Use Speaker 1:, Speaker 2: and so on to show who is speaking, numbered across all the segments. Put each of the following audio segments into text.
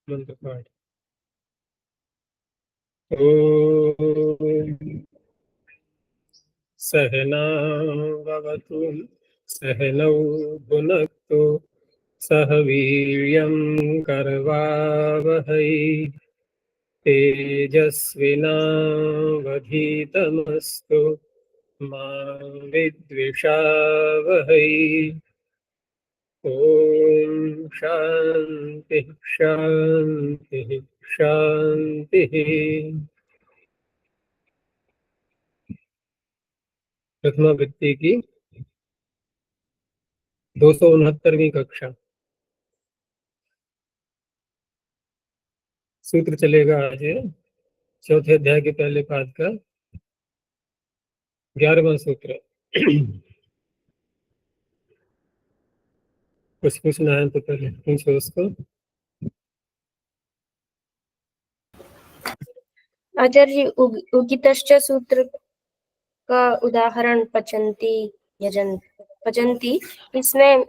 Speaker 1: मंत्र पाठ। ओम सहनावतु सहनौ भुनक्तु सह वीर्यं करवावहै तेजस्विनावधीतमस्तु मा विद्विषावहै। ओम शांति शांति शांति। प्रथमा वृत्ति की 269वीं कक्षा। सूत्र चलेगा आज चौथे अध्याय के पहले पाद का 11वां सूत्र। कुछ पूछना है तो पहले पूछो उसको।
Speaker 2: आचार्य उगितश्च सूत्र का उदाहरण पचंती यजन पचंती, इसमें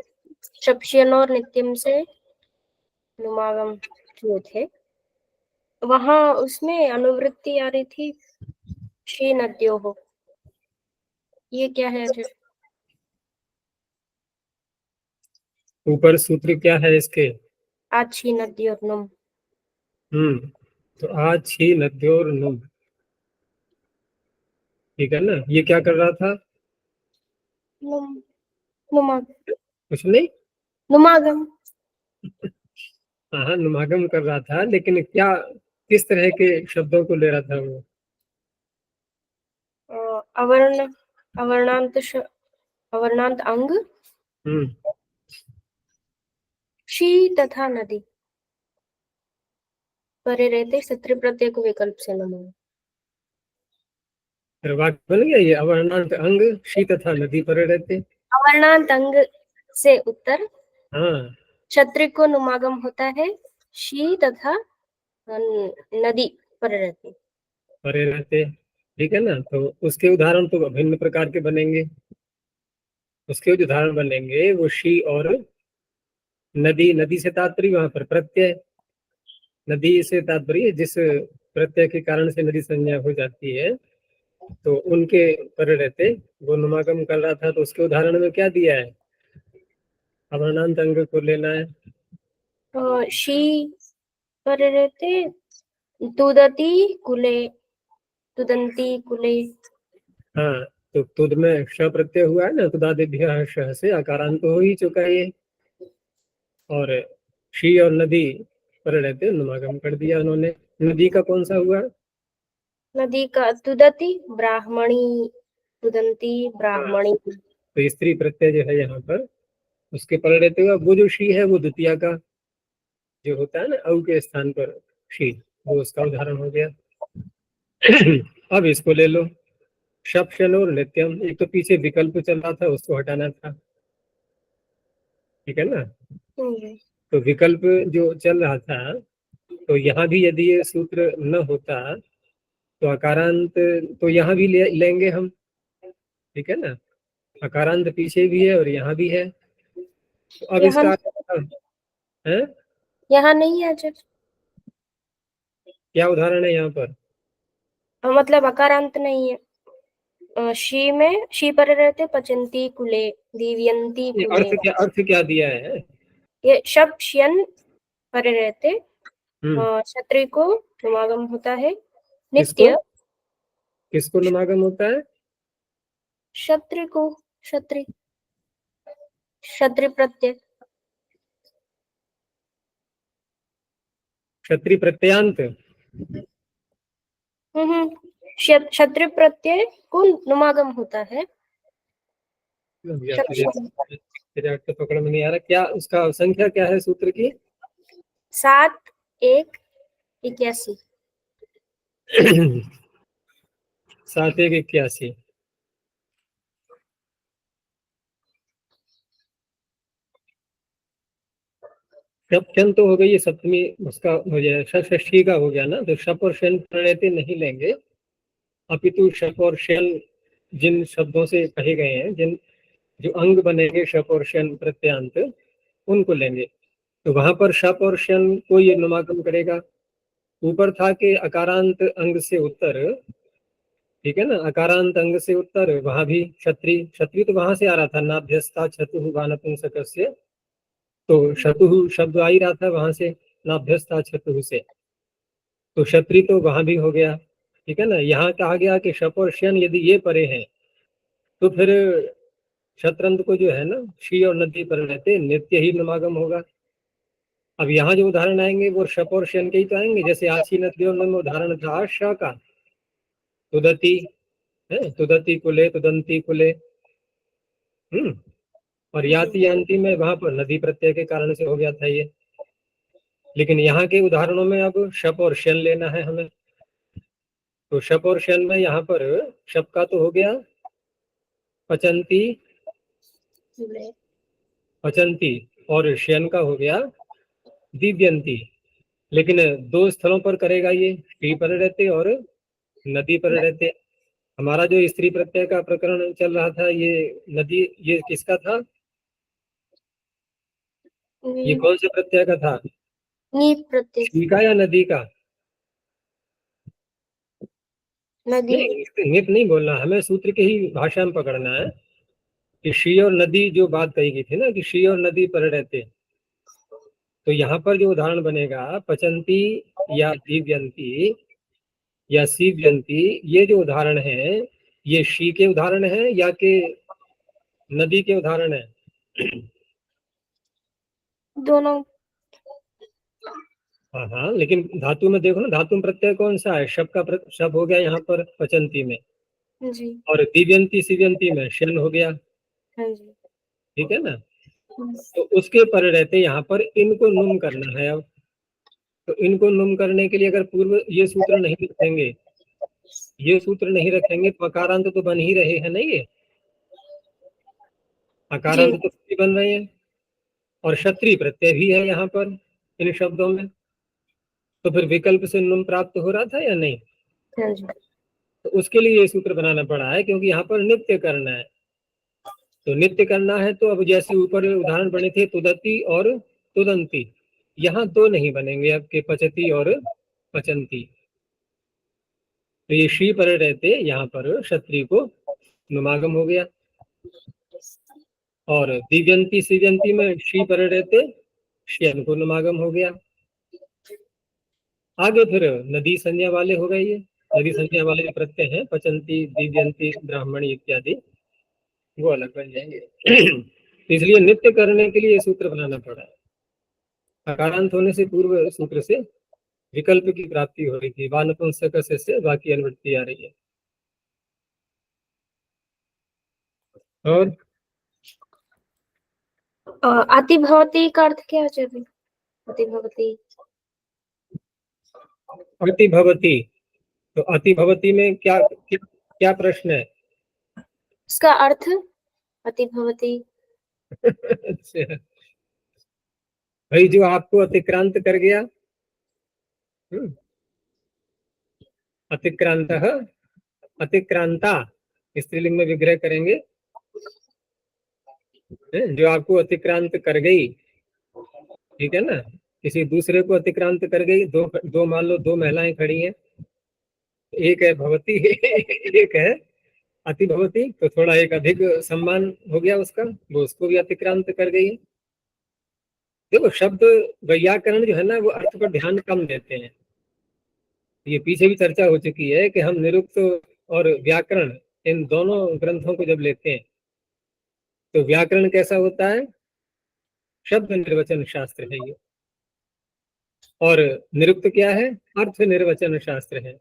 Speaker 2: शप्ष्यन और नित्यम से नुमागम किए थे। वहां उसमें अनुवृत्ति आ रही थी शी नद्यो हो, ये क्या है आचार्य?
Speaker 1: ऊपर सूत्र क्या है इसके?
Speaker 2: आज शी नद्यो नुम।
Speaker 1: तो आज छी नद्योर नुम, ठीक है ना। ये क्या कर रहा था?
Speaker 2: नुम नुमागम
Speaker 1: कुछ नहीं।
Speaker 2: नुमागम
Speaker 1: हाँ, नुमागम कर रहा था, लेकिन क्या किस तरह के शब्दों को ले रहा था वो?
Speaker 2: अवर्ण अवर्णांत अंग शी तथा नदी परे रहते सत्र प्रत्यय को विकल्प से नमो।
Speaker 1: वाक्य बन गया ये, अवर्णांत अंग शी तथा नदी पर रहते।
Speaker 2: अवर्णांत अंग से उत्तर
Speaker 1: हाँ,
Speaker 2: क्षत्रिय को नुमागम होता है शी तथा नदी पर रहते।
Speaker 1: परे रहते, ठीक है ना। तो उसके उदाहरण तो भिन्न प्रकार के बनेंगे। उसके जो उदाहरण बनेंगे वो शी और नदी। नदी से तात्पर्य वहां पर प्रत्यय, नदी से तात्पर्य जिस प्रत्यय के कारण से नदी संज्ञा हो जाती है, तो उनके पर रहते वो नुमागम कर रहा था। तो उसके उदाहरण में क्या दिया है? अवर्णांत अंग को लेना है।
Speaker 2: शी पर रहते तुदती कुले तुदंती कुले।
Speaker 1: हाँ, तो तुद में श प्रत्यय हुआ है ना, तुदादिभ्यः श से आकारांत तो हो ही चुका है ये। और शी और नदी पर रहते नुमागम कर दिया उन्होंने। नदी का कौन सा हुआ?
Speaker 2: नदी का तुदती ब्राह्मणी तुदंती ब्राह्मणी।
Speaker 1: तो स्त्री प्रत्यय जो है यहाँ पर उसके पर रहते हुआ वो जो शी है वो द्वितीया का जो होता है ना औ के स्थान पर शी, वो उसका उदाहरण हो गया। अब इसको ले लो, शप्शन और नित्यम। एक तो पीछे विकल्प चल रहा था, उसको हटाना था, ठीक है ना। तो विकल्प जो चल रहा था, तो यहाँ भी यदि ये सूत्र न होता तो अकारांत तो यहाँ भी लेंगे हम, ठीक है ना। अकारांत पीछे भी है और यहाँ भी है। तो अब
Speaker 2: यहाँ
Speaker 1: इसका है,
Speaker 2: यहाँ नहीं है आचार्य।
Speaker 1: क्या उदाहरण है यहाँ पर?
Speaker 2: मतलब अकारांत नहीं है। शी में शी पर रहते पचंती कुले दीव्यंती कुले।
Speaker 1: अर्थ क्या दिया है?
Speaker 2: ये शब्द शियन पर रहते
Speaker 1: हम्म
Speaker 2: क्षत्रिय को समागम होता है
Speaker 1: किसको
Speaker 2: नित्य।
Speaker 1: किसको नुमागम होता है?
Speaker 2: क्षत्रिय को क्षत्रिय क्षत्रिय प्रत्यय
Speaker 1: क्षत्रिय प्रत्यांत।
Speaker 2: क्षत्रिय प्रत्यय को नुमागम होता है।
Speaker 1: तेरे अर्थ पकड़ में नहीं आ रहा, क्या उसका संख्या क्या है सूत्र की?
Speaker 2: 7-1-81।
Speaker 1: 7-1-81। शन तो हो गई ये सप्तमी, उसका हो जाए षष्ठी का हो गया ना। तो शप और शन प्रणयते नहीं लेंगे, अपितु शप और शन जिन शब्दों से कहे गए हैं, जिन जो अंग बनेंगे शप और शन प्रत्यांत, उनको लेंगे। तो वहां पर शप और शन को ये नुमागम करेगा। ऊपर था कि अकारांत अंग से उत्तर, ठीक है ना, अकारांत अंग से उत्तर, वहां भी क्षत्रि, क्षत्रि तो वहां से आ रहा था, नाभ्यस्ता छतु वानपुंसकस्य, तो शतु शब्द आ ही रहा था वहां से, नाभ्यस्ता छतु से, तो क्षत्रि तो वहां भी हो गया। ठीक है ना, यहाँ कहा गया कि शप और शन यदि ये परे हैं तो फिर शतरंज को जो है ना शी और नदी पर रहते नित्य ही नमागम होगा। अब यहाँ जो उदाहरण आएंगे वो शप और शन के ही तो आएंगे, जैसे आशी नदियों में उदाहरण था श का, तुदती है, तुदती कुले, तुदंती कुले। और याति यांति में वहां पर नदी प्रत्यय के कारण से हो गया था ये। लेकिन यहाँ के उदाहरणों में अब शप और शन लेना है हमें, तो शप और शन में यहाँ पर शप का तो हो गया पचंती, पचंती, और शन का हो गया दिव्यंती। लेकिन दो स्थलों पर करेगा ये, टी पर रहते और नदी पर रहते। हमारा जो स्त्री प्रत्यय का प्रकरण चल रहा था, ये नदी, ये किसका था, ये कौन से प्रत्यय का था,
Speaker 2: नीप प्रत्यय,
Speaker 1: शी का या नदी का?
Speaker 2: नदी,
Speaker 1: नहीं, नित नहीं बोलना, हमें सूत्र के ही भाषा में पकड़ना है कि शी और नदी, जो बात कही गई थी ना कि शी और नदी पर रहते, तो यहाँ पर जो उदाहरण बनेगा पचंती या दिव्यंती या सीव्यंती, ये जो उदाहरण है ये शी के उदाहरण है या के नदी के उदाहरण है?
Speaker 2: दोनों।
Speaker 1: हाँ हाँ, लेकिन धातु में देखो ना, धातु में प्रत्यय कौन सा है, शब का शब हो गया यहाँ पर पचंती में,
Speaker 2: जी,
Speaker 1: और दिव्यंती सीव्यंती में शन हो गया।
Speaker 2: हाँ जी।
Speaker 1: ठीक है ना, तो उसके पर रहते यहाँ पर इनको नुम करना है। अब तो इनको नुम करने के लिए अगर पूर्व ये सूत्र नहीं रखेंगे, ये सूत्र नहीं रखेंगे तो अकारांत तो बन ही रहे हैं ना, ये
Speaker 2: जी,
Speaker 1: अकारांत तो बन रहे हैं, और क्षत्रिय प्रत्यय भी है यहाँ पर इन शब्दों में, तो फिर विकल्प से नुम प्राप्त हो रहा था या नहीं?
Speaker 2: हाँ जी,
Speaker 1: तो उसके लिए ये सूत्र बनाना पड़ा है, क्योंकि यहाँ पर नित्य करना है। तो नित्य करना है तो अब जैसे ऊपर उदाहरण बने थे तुदती और तुदंती, यहाँ दो नहीं बनेंगे अब के पचती और पचंती, तो ये शी पर रहते यहाँ पर क्षत्रिय को नुमागम हो गया, और दिव्यंती सीव्यंती में शी पर रहते श्यन को नुमागम हो गया। आगे फिर नदी संज्ञा वाले हो गए, ये नदी संज्ञा वाले जो प्रत्यय हैं पचंती, दिव्यंती, ब्राह्मणी इत्यादि, वो अलग बन जाएंगे। तो इसलिए नित्य करने के लिए ये सूत्र बनाना पड़ा है। अकारांत होने से पूर्व सूत्र से विकल्प की प्राप्ति हो रही थी, वानपुंसक से बाकी अनुवृत्ति आ रही है। और
Speaker 2: अतिभवती का अर्थ क्या है आचार्य? अतिभवती,
Speaker 1: अति भवती, तो अति भवती में क्या क्या, क्या प्रश्न है?
Speaker 2: इसका अर्थ अतिभवती।
Speaker 1: अच्छा, भाई जो आपको अतिक्रांत कर गया, अतिक्रांत, अतिक्रांता, स्त्रीलिंग में विग्रह करेंगे, जो आपको अतिक्रांत कर गई, ठीक है ना, किसी दूसरे को अतिक्रांत कर गई, दो दो मान लो दो महिलाएं खड़ी हैं, एक है भवती एक है अति भवती, तो थोड़ा एक अधिक सम्मान हो गया उसका, वो उसको भी अतिक्रांत कर गई है। देखो शब्द व्याकरण जो है ना वो अर्थ पर ध्यान कम देते हैं, ये पीछे भी चर्चा हो चुकी है कि हम निरुक्त और व्याकरण इन दोनों ग्रंथों को जब लेते हैं तो व्याकरण कैसा होता है, शब्द निर्वचन शास्त्र है ये, और निरुक्त क्या है, अर्थ निर्वचन शास्त्र है।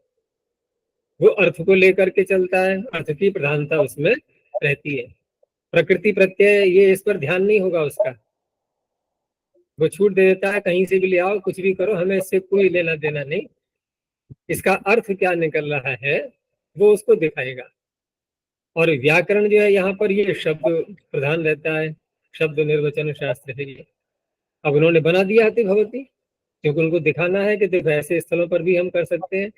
Speaker 1: वो अर्थ को लेकर के चलता है, अर्थ की प्रधानता उसमें रहती है। प्रकृति प्रत्यय ये इस पर ध्यान नहीं होगा उसका, वो छूट दे देता है, कहीं से भी ले आओ कुछ भी करो हमें इससे कोई लेना देना नहीं, इसका अर्थ क्या निकल रहा है वो उसको दिखाएगा। और व्याकरण जो है यहाँ पर ये शब्द प्रधान रहता है, शब्द निर्वचन शास्त्र है ये। अब उन्होंने बना दिया अति भवती, क्योंकि उनको दिखाना है कि देखो ऐसे स्थलों पर भी हम कर सकते हैं।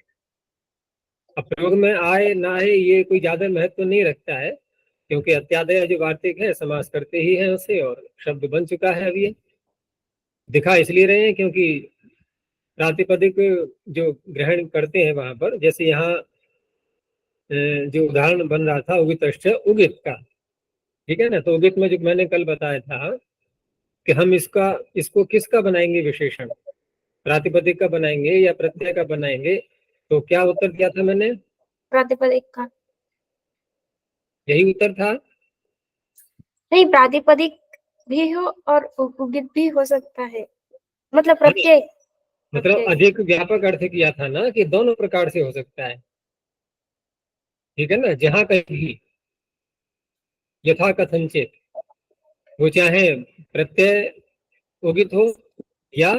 Speaker 1: अब प्रयोग में आए ना आए ये कोई ज्यादा महत्व नहीं रखता है, क्योंकि अत्यादय जो वार्तिक है समास करते ही है उसे, और शब्द बन चुका है अब ये। दिखा इसलिए रहे हैं क्योंकि प्रातिपदिक जो ग्रहण करते हैं वहां पर, जैसे यहाँ जो उदाहरण बन रहा था उगित उगित का, ठीक है ना। तो उगित में जो मैंने कल बताया था कि हम इसको किसका बनाएंगे विशेषण, प्रातिपदिक का बनाएंगे या प्रत्यय का बनाएंगे, तो क्या उत्तर दिया था मैंने?
Speaker 2: प्रातिपदिक का।
Speaker 1: यही उत्तर था।
Speaker 2: नहीं, प्रातिपदिक भी हो और उगित भी हो सकता है, मतलब प्रत्यय।
Speaker 1: मतलब
Speaker 2: प्रत्यय।
Speaker 1: अधिक व्यापक अर्थ किया था ना कि दोनों प्रकार से हो सकता है, ठीक है ना। जहां कहीं यथा कथनचित, वो चाहे प्रत्यय उगित हो या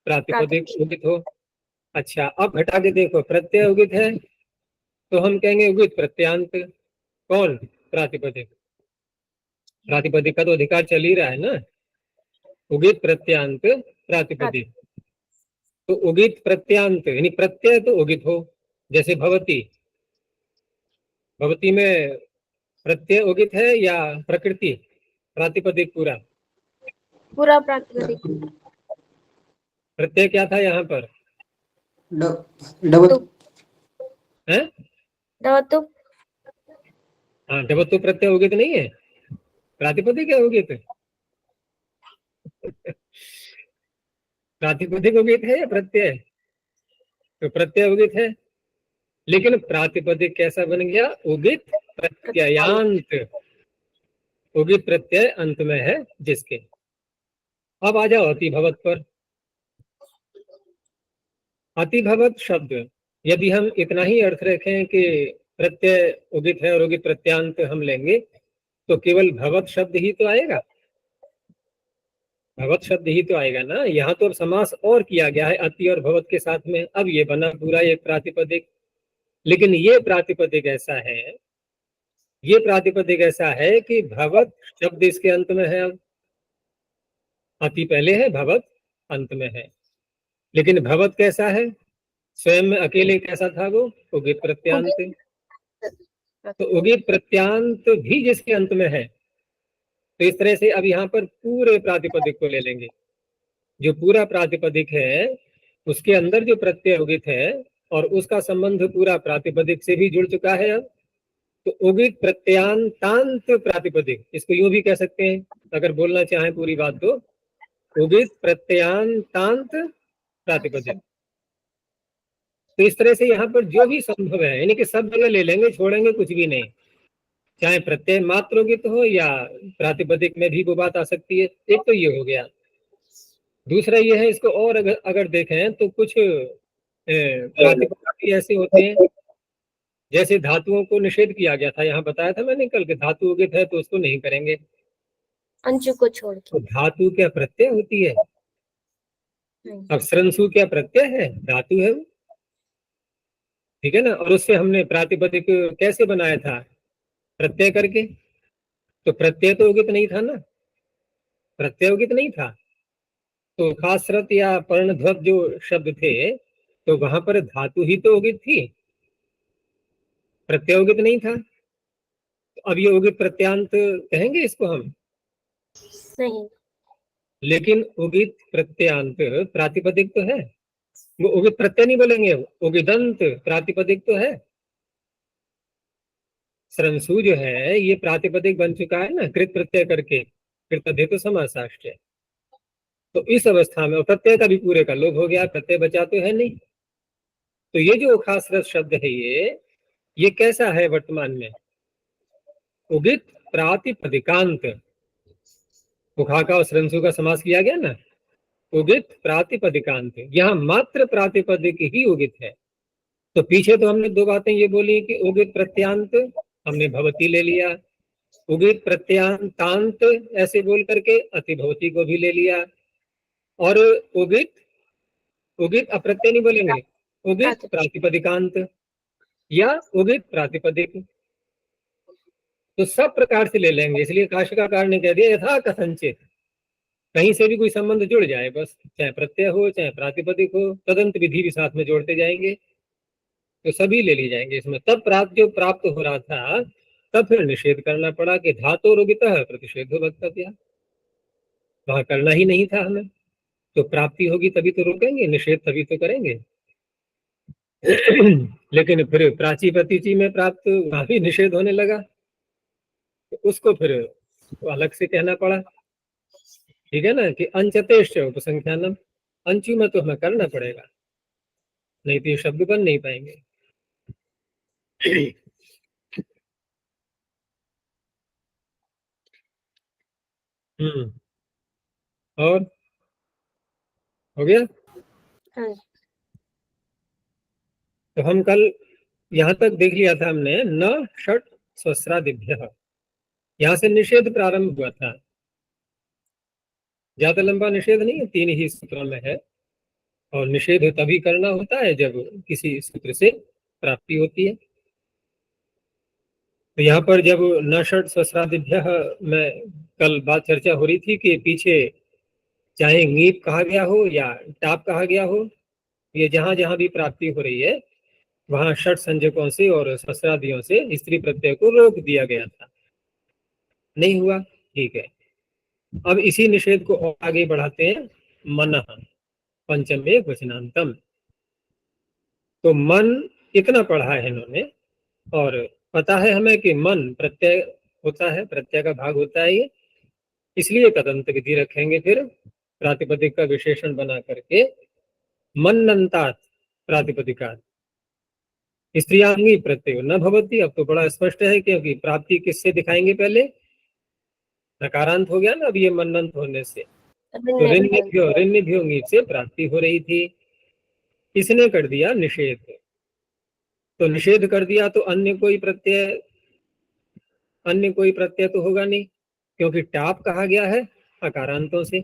Speaker 1: प्रातिपदिक
Speaker 2: प्रातिपदिक।
Speaker 1: उगित हो। अच्छा, अब घटा के देखो, प्रत्यय उगित है तो हम कहेंगे उगित प्रत्यांत। कौन? प्रातिपदिक। प्रातिपदिक का तो अधिकार चल ही रहा है ना, उगित प्रत्यांत प्रातिपदिक। तो उगित प्रत्यांत यानी प्रत्यय तो उगित हो, जैसे भवती। भवती में प्रत्यय उगित है या प्रकृति, प्रातिपदिक पूरा?
Speaker 2: पूरा प्रातिपदिक।
Speaker 1: प्रत्यय क्या था यहाँ पर?
Speaker 3: डबल।
Speaker 1: है?
Speaker 2: दवतुप।
Speaker 1: हाँ, जब तो प्रत्यय उगित नहीं है, प्रातिपदिक है उगित। प्रातिपदिक उगित है या प्रत्यय? तो प्रत्यय उगित है, लेकिन प्रातिपदिक कैसा बन गया? उगित प्रत्ययांत। उगित प्रत्यय अंत में है जिसके। अब आ जाओ अतिभवत पर। अतिभवत शब्द, यदि हम इतना ही अर्थ रखें कि प्रत्यय उगित है और उगित प्रत्यांत हम लेंगे, तो केवल भवत शब्द ही तो आएगा। भवत शब्द ही तो आएगा ना। यहाँ तो समास और किया गया है अति और भवत के साथ में, अब ये बना पूरा एक प्रातिपदिक। लेकिन ये प्रातिपदिक ऐसा है, ये प्रातिपदिक ऐसा है कि भवत शब्द इसके अंत में है। अब अति पहले है, भवत अंत में है। लेकिन भवत कैसा है? स्वयं में अकेले कैसा था वो? उगित प्रत्यांत। तो उगित प्रत्यांत भी जिसके अंत में है, तो इस तरह से अब यहाँ पर पूरे प्रातिपदिक को ले लेंगे। जो पूरा प्रातिपदिक है उसके अंदर जो प्रत्यय उगित है और उसका संबंध पूरा प्रातिपदिक से भी जुड़ चुका है। अब तो उगित प्रत्यांतांत प्रातिपदिक, इसको यूं भी कह सकते हैं अगर बोलना चाहें पूरी बात तो, उगित प्रत्यांतांत प्रातिपदिक। तो इस तरह से यहाँ पर जो भी संभव है, यानी कि सब जगह ले लेंगे, छोड़ेंगे कुछ भी नहीं। चाहे प्रत्यय मात्र उगित हो या प्रातिपदिक में भी वो बात आ सकती है। एक तो ये हो गया। दूसरा ये है, इसको और अगर देखें तो कुछ प्रातिपदिक ऐसे होते हैं, जैसे धातुओं को निषेध किया गया था, यहाँ बताया था मैंने कल कि धातु उगित है तो उसको नहीं करेंगे।
Speaker 2: अंशु को छोड़ के।
Speaker 1: तो धातु क्या प्रत्यय होती है? अब स्रंसु क्या प्रत्यय है? धातु है वो, ठीक है ना। और उससे हमने प्रातिपदिक कैसे बनाया था? प्रत्यय करके। तो प्रत्यय तो उगित नहीं था ना, प्रत्यय उगित नहीं था। तो खासरत या पर्णध्वज जो शब्द थे, तो वहां पर धातु ही तो उगित थी, प्रत्यय उगित नहीं था। तो अब ये उगित प्रत्यांत कहेंगे इसको हम?
Speaker 2: नहीं।
Speaker 1: लेकिन उगित प्रत्यांत प्रातिपदिक तो है, वो उगित प्रत्यय नहीं बोलेंगे, उगिदंत प्रातिपदिक तो है। स्रंसु जो है ये प्रातिपदिक बन चुका है ना, कृत प्रत्यय करके, कृतधित समासाष्टय। तो इस अवस्था में प्रत्यय का भी पूरे का लोप हो गया, प्रत्यय बचा तो है नहीं। तो ये जो खास रस शब्द है ये कैसा है वर्तमान में? उगित प्रातिपदिकांत। उखा का और स्रंसु का समास किया गया ना, उगित प्रातिपदिकांत। यहाँ मात्र प्रातिपदिक ही उगित है। तो पीछे तो हमने दो बातें ये बोली कि उगित प्रत्यांत हमने भवती ले लिया, उगित प्रत्यांतांत ऐसे बोल करके अतिभवती को भी ले लिया, और उगित उगित अप्रत्यय नहीं बोलेंगे, उगित प्रातिपदिकांत या उगित प्रातिपदिक। तो सब प्रकार से ले लेंगे। इसलिए काशिकाकार ने कह दिया यथा कथनचित, कहीं से भी कोई संबंध जुड़ जाए बस, चाहे प्रत्यय हो चाहे प्रातिपदिक हो, तदंत विधि भी साथ में जोड़ते जाएंगे, तो सभी ले ली जाएंगे इसमें। तब प्राप्त हो रहा था, तब फिर निषेध करना पड़ा कि धातु रोगित प्रतिषेध वक्तव्य, वहां करना ही नहीं था हमें। तो प्राप्ति होगी तभी तो रोकेंगे, निषेध तभी तो करेंगे। लेकिन फिर प्राची प्रतीचि में प्राप्त वहां भी निषेध होने लगा, तो उसको फिर अलग से कहना पड़ा। ठीक है ना, कि अंचतेश्च उपसंख्यानम, अंचु में तो हमें करना पड़ेगा, नहीं तो ये शब्द बन नहीं पाएंगे। हम्म, और हो गया।
Speaker 2: हाँ।
Speaker 1: तो हम कल यहाँ तक देख लिया था हमने, न षट स्वस्रादिभ्य, यहाँ से निषेध प्रारंभ हुआ था। ज्यादा लंबा निषेध नहीं है, 3 ही सूत्रों में है। और निषेध तभी करना होता है जब किसी सूत्र से प्राप्ति होती है। तो यहाँ पर जब न षट स्वस्रादिभ्य में कल बात चर्चा हो रही थी कि पीछे चाहे ङीप कहा गया हो या टाप कहा गया हो, ये जहां जहां भी प्राप्ति हो रही है वहां षट संज्ञकों से और स्वस्रादियों से स्त्री प्रत्यय को रोक दिया गया था। नहीं हुआ, ठीक है। अब इसी निषेध को और आगे बढ़ाते हैं, मनः पंचमे वचनांतम। तो मन इतना पढ़ा है इन्होंने, और पता है हमें कि मन प्रत्यय होता है, प्रत्यय का भाग होता है ये, इसलिए तदंत विधि रखेंगे फिर प्रातिपदिक का विशेषण बना करके, मननंतात प्रातिपदिका स्त्रियांगी प्रत्यय न भवती। अब तो बड़ा स्पष्ट है, क्योंकि प्राप्ति किससे दिखाएंगे, पहले नकारांत हो गया ना अब ये मनंत होने से, तो ऋण्यभ्यो ङीप से प्राप्ति हो रही थी, इसने कर दिया निषेध। तो निषेध कर दिया तो अन्य कोई प्रत्यय तो होगा नहीं, क्योंकि टाप कहा गया है अकारांतों से।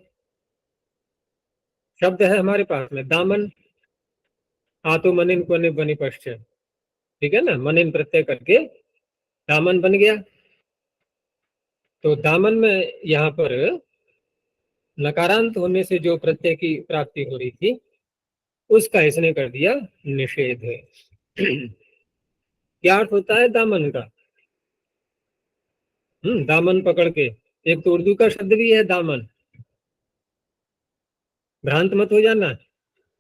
Speaker 1: शब्द है हमारे पास में दामन, आतो मनिन को बनी पश्चिम, ठीक है ना, मनिन प्रत्यय करके दामन बन गया। तो दामन में यहाँ पर नकारांत होने से जो प्रत्यय की प्राप्ति हो रही थी उसका इसने कर दिया निषेध। क्या अर्थ होता है दामन का? दामन पकड़ के, एक तो उर्दू का शब्द भी है दामन, भ्रांत मत हो जाना।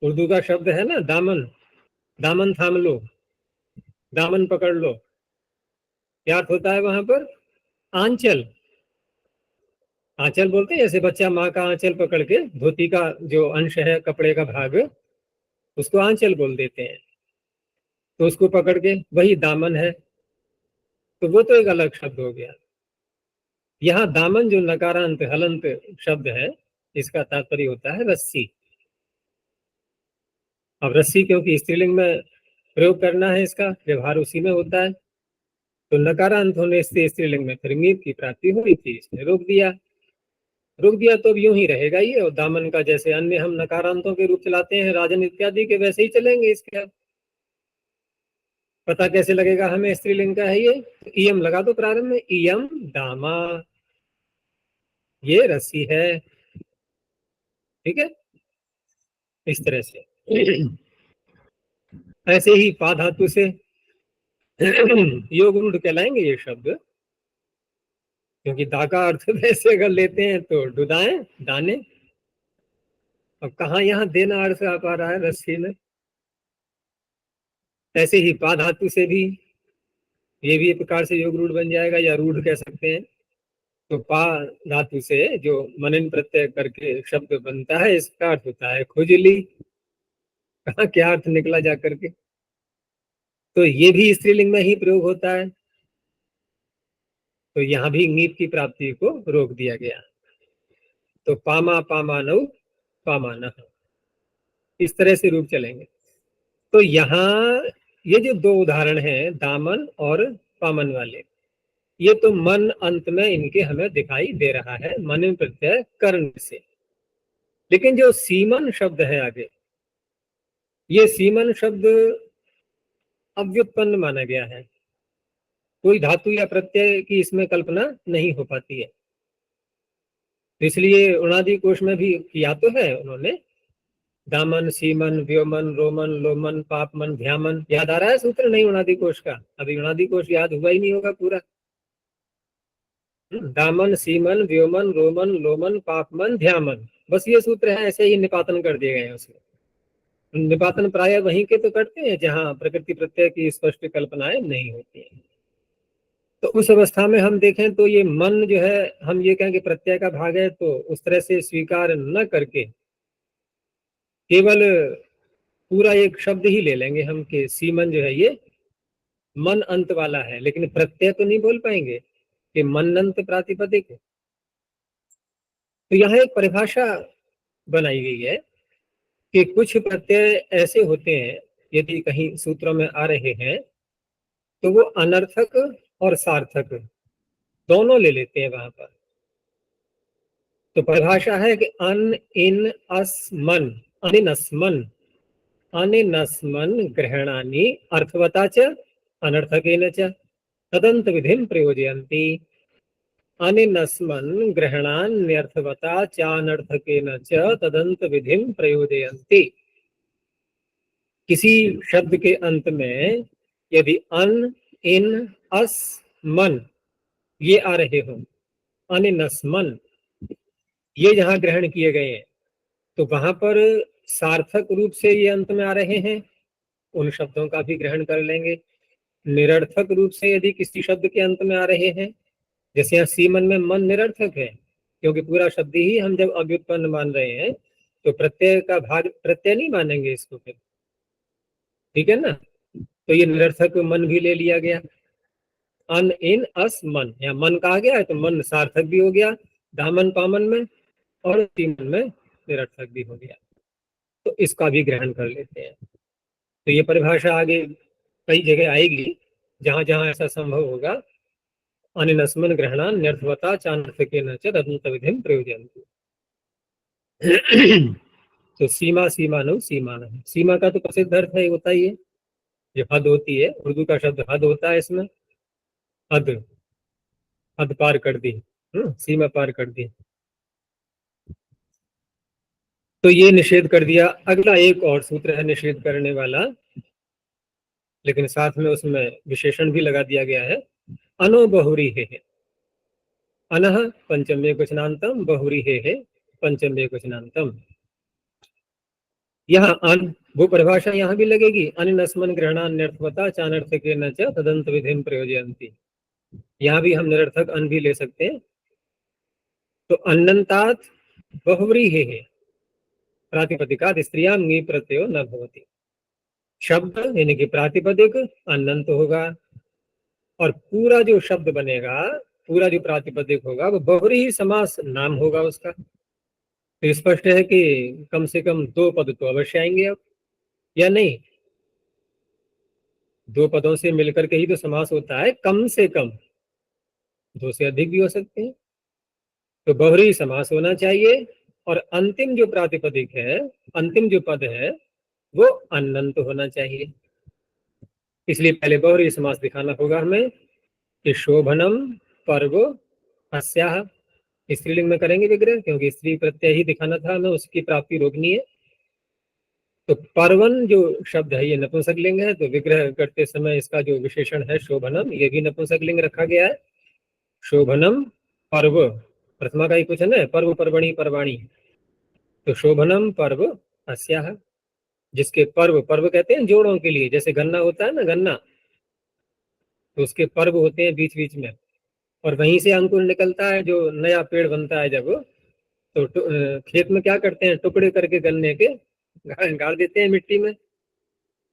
Speaker 1: उर्दू का शब्द है ना दामन, दामन थाम लो, दामन पकड़ लो। क्या अर्थ होता है वहां पर? आंचल, आंचल बोलते हैं, जैसे बच्चा माँ का आंचल पकड़ के, धोती का जो अंश है कपड़े का भाग, उसको आंचल बोल देते हैं, तो उसको पकड़ के वही दामन है। तो वो तो एक अलग शब्द हो गया। यहाँ दामन जो नकारांत हलंत शब्द है, इसका तात्पर्य होता है रस्सी। अब रस्सी क्योंकि स्त्रीलिंग में प्रयोग करना है, इसका व्यवहार उसी में होता है, तो नकारांत होने से स्त्रीलिंग में फिर ङीप की प्राप्ति हुई थी, इसने रोक दिया तो अब यूं ही रहेगा ये। और दामन का जैसे अन्य हम नकारांतों के रूप चलाते हैं राजन इत्यादि के, वैसे ही चलेंगे इसके। अब पता कैसे लगेगा हमें स्त्रीलिंग का है ये? तो इयम लगा दो प्रारंभ में, इयम दामा, ये रस्सी है, ठीक है, इस तरह से। ऐसे ही पा धातु से योग रूढ़ कहलाएंगे ये शब्द, क्योंकि दा का अर्थ वैसे अगर लेते हैं तो डुदाएं, दाने। अब कहाँ यहाँ देना अर्थ आ पा रहा है रस्सी में। ऐसे ही पा धातु से भी ये भी एक प्रकार से योग रूढ़ बन जाएगा, या रूढ़ कह सकते हैं। तो पा धातु से जो मनन प्रत्यय करके शब्द बनता है, इसका अर्थ होता है खुजली। कहाँ क्या अर्थ निकला जा करके। तो ये भी स्त्रीलिंग में ही प्रयोग होता है, तो यहाँ भी ङीप की प्राप्ति को रोक दिया गया। तो पामा पामानव पामानः, इस तरह से रूप चलेंगे। तो यहाँ ये जो 2 उदाहरण हैं दामन और पामन वाले, ये तो मन अंत में इनके हमें दिखाई दे रहा है, मन प्रत्यय कर्ण से। लेकिन जो सीमन शब्द है आगे, ये सीमन शब्द अव्युत्पन्न माना गया है, कोई धातु या प्रत्यय की इसमें कल्पना नहीं हो पाती है। तो इसलिए उणादि कोश में भी किया तो है उन्होंने, दामन, सीमन, व्योमन, रोमन, लोमन, पापमन, ध्यामन। याद आ रहा है सूत्र? नहीं उणादि कोश का, अभी उणादि कोश याद हुआ ही नहीं होगा पूरा। दामन, सीमन, व्योमन, रोमन, लोमन, पापमन, ध्यामन, बस ये सूत्र है, ऐसे ही निपातन कर दिए गए हैं उसमें। निपातन प्राय वहीं के तो करते हैं जहां प्रकृति प्रत्यय की स्पष्ट कल्पनाएं नहीं होती हैं। तो उस अवस्था में हम देखें तो ये मन जो है, हम ये कहें कि प्रत्यय का भाग है, तो उस तरह से स्वीकार न करके केवल पूरा एक शब्द ही ले लेंगे हम कि सीमन जो है ये मन अंत वाला है, लेकिन प्रत्यय तो नहीं बोल पाएंगे कि मन अंत प्रातिपदिक है। तो यहाँ एक परिभाषा बनाई गई है कि कुछ प्रत्यय ऐसे होते हैं, यदि कहीं सूत्रों में आ रहे हैं तो वो अनर्थक और सार्थक दोनों ले लेते हैं वहां पर। तो परिभाषा है कि अन इन अस मन, अनिनस्मन, अनिनस्मन ग्रहणानि अर्थवता च अनर्थकेन च तदंत विधिं प्रयोजयन्ति। अनिनस्मन ग्रहणान्यर्थवता चानर्थकेन च तदंत विधिं प्रयोजयन्ति। किसी शब्द के अंत में यदि अन इन अस मन ये आ रहे हो, अनिनस्मन ये जहां ग्रहण किए गए हैं, तो वहां पर सार्थक रूप से ये अंत में आ रहे हैं, उन शब्दों का भी ग्रहण कर लेंगे। निरर्थक रूप से यदि किसी शब्द के अंत में आ रहे हैं, जैसे यहाँ सीमन में मन निरर्थक है, क्योंकि पूरा शब्द ही हम जब अव्युत्पन्न मान रहे हैं तो प्रत्यय का भाग प्रत्यय नहीं मानेंगे इसको फिर, ठीक है ना। तो ये निरर्थक मन भी ले लिया गया। अन इन अस मन, या मन कहा गया है तो मन सार्थक भी हो गया दामन पामन में, और सीमन में निरर्थक भी हो गया, तो इसका भी ग्रहण कर लेते हैं। तो ये परिभाषा आगे कई जगह आएगी जहां जहां ऐसा संभव होगा। अनिनस्मन ग्रहणान न्यर्थवता चान्र्थकेन च तदंत विधिं प्रयोजयन्ति। तो सीमा सीमानो सीमान, सीमा का तो प्रसिद्ध अर्थ है, होता ही है जो हद होती है, उर्दू का शब्द हद होता है इसमें। हद, हद पार कर दी, सीमा पार कर दी, तो ये निषेध कर दिया। अगला एक और सूत्र है निषेध करने वाला, लेकिन साथ में उसमें विशेषण भी लगा दिया गया है। अनो बहुरी है, अनः पंचमे क्वचनांतम, बहुरी है पंचमे क्वचनांतम। यहाँ अन, वो परिभाषा यहाँ भी लगेगी। अनिनस्मन ग्रहणान्यर्थवता चानर्थकेन च तदंत विधिं प्रयोजयन्ति। यहाँ भी हम निरर्थक अन भी ले सकते हैं। तो अन्नंतात बहुव्री है प्रातिपदिकात् स्त्रियां ङी प्रत्ययो न भवति। शब्द यानी कि प्रातिपदिक अन्नंत होगा, और पूरा जो शब्द बनेगा, पूरा जो प्रातिपदिक होगा वो बहुव्रीहि ही समास नाम होगा उसका। तो स्पष्ट है कि कम से कम दो पद तो अवश्य आएंगे अब, या नहीं? दो पदों से मिलकर के ही तो समास होता है, कम से कम, दो से अधिक भी हो सकते हैं। तो बहुव्रीहि समास होना चाहिए, और अंतिम जो प्रातिपदिक है, अंतिम जो पद है वो अनंत होना चाहिए। इसलिए पहले बहुव्रीहि समास दिखाना होगा हमें कि शोभनम पर्व अस्याह, स्त्रीलिंग में करेंगे विग्रह, क्योंकि स्त्री प्रत्यय ही दिखाना था हमें, उसकी प्राप्ति रोकनी है। तो पर्वन जो शब्द है ये नपुंसकलिंग है, तो विग्रह करते समय इसका जो विशेषण है शोभनम, ये भी नपुंसकलिंग रखा गया है। शोभनम पर्व, प्रथमा का ही कुछ है ना, पर्व पर्वणी पर्वाणी, तो शोभनम पर्व अस्याह, जिसके पर्व, पर्व कहते हैं जोड़ों के लिए, जैसे गन्ना होता है ना, गन्ना, तो उसके पर्व होते हैं बीच बीच में, और वहीं से अंकुर निकलता है जो नया पेड़ बनता है। जब तो खेत में क्या करते हैं, टुकड़े करके गन्ने के गाड़ देते हैं मिट्टी में,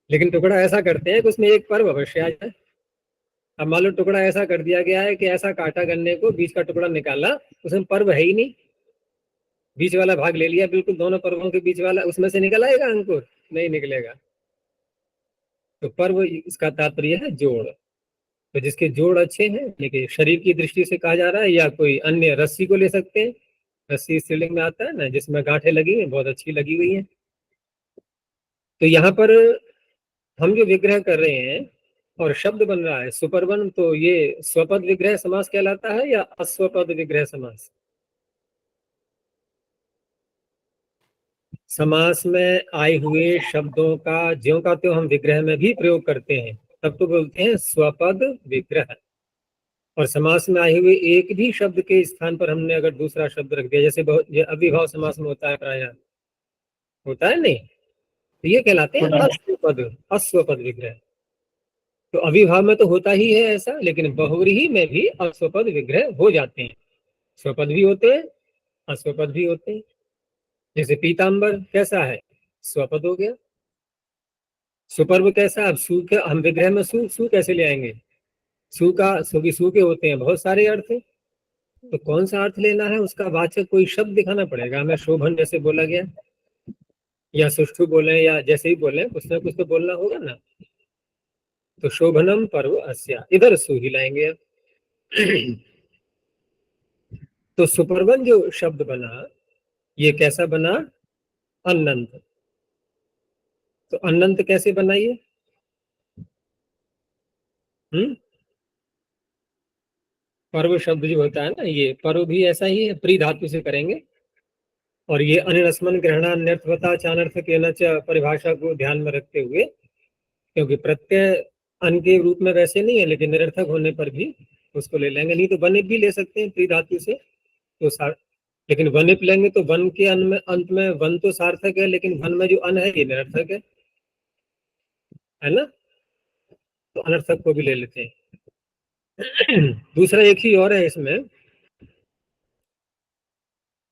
Speaker 1: लेकिन टुकड़ा ऐसा करते हैं कि उसमें एक पर्व अवश्य आ जाए। अब मान लो टुकड़ा ऐसा कर दिया गया है कि ऐसा काटा गन्ने को, बीच का टुकड़ा निकाला, उसमें पर्व है ही नहीं, बीच वाला भाग ले लिया बिल्कुल, दोनों पर्वों के बीच वाला, उसमें से निकल आएगा अंकुर? नहीं निकलेगा। तो पर्व इसका तात्पर्य है जोड़। तो जिसके जोड़ अच्छे हैं, लेकिन शरीर की दृष्टि से कहा जा रहा है, या कोई अन्य रस्सी को ले सकते हैं, रस्सी स्त्रीलिंग में आता है ना, जिसमें गांठें लगी हैं, बहुत अच्छी लगी हुई हैं। तो यहाँ पर हम जो विग्रह कर रहे हैं और शब्द बन रहा है सुपरवन, तो ये स्वपद विग्रह समास कहलाता है या अस्वपद विग्रह समास? समास में आए हुए शब्दों का ज्यों का त्यों हम विग्रह में भी प्रयोग करते हैं, तब तो बोलते हैं स्वपद विग्रह। और समास में आए हुए एक भी शब्द के स्थान पर हमने अगर दूसरा शब्द रख दिया, जैसे ये अविभाव समास में होता है प्रायः, होता है नहीं, तो ये कहलाते हैं अश्वपद, अश्वपद विग्रह। तो अविभाव में तो होता ही है ऐसा, लेकिन बहुव्रीहि में भी अश्वपद विग्रह हो जाते हैं। स्वपद भी होते हैं, अश्वपद भी होते हैं। जैसे पीताम्बर कैसा है, स्वपद हो गया। सुपर्ब कैसा, अब सु के हम विग्रह में सु कैसे ले आएंगे, सु के होते हैं बहुत सारे अर्थ, तो कौन सा अर्थ लेना है, उसका वाचक कोई शब्द दिखाना पड़ेगा हमें। शोभन जैसे बोला गया, या सुष्ठु बोले, या जैसे ही बोले, कुछ ना कुछ तो बोलना होगा ना। तो शोभनम पर्व अस्या, इधर सु ही लाएंगे। तो सुपर्वन जो शब्द बना, ये कैसा बना, अनंत। तो अनंत कैसे बनाइए, पर्व शब्द जो होता है ना, ये पर्व भी ऐसा ही है, प्री धातु से करेंगे। और ये अनिरस्मन ग्रहणा अन्यर्थवता चानर्थ के न च परिभाषा को ध्यान में रखते हुए, क्योंकि प्रत्यय अन के रूप में वैसे नहीं है, लेकिन निरर्थक होने पर भी उसको ले लेंगे। नहीं तो वनिप भी ले सकते हैं प्री धातु से, तो लेकिन वनिप लेंगे तो वन के अंत में वन तो सार्थक है, लेकिन वन में जो अन है ये निरर्थक है ना, तो अनर्थक को भी ले लेते हैं। दूसरा एक ही और है इसमें,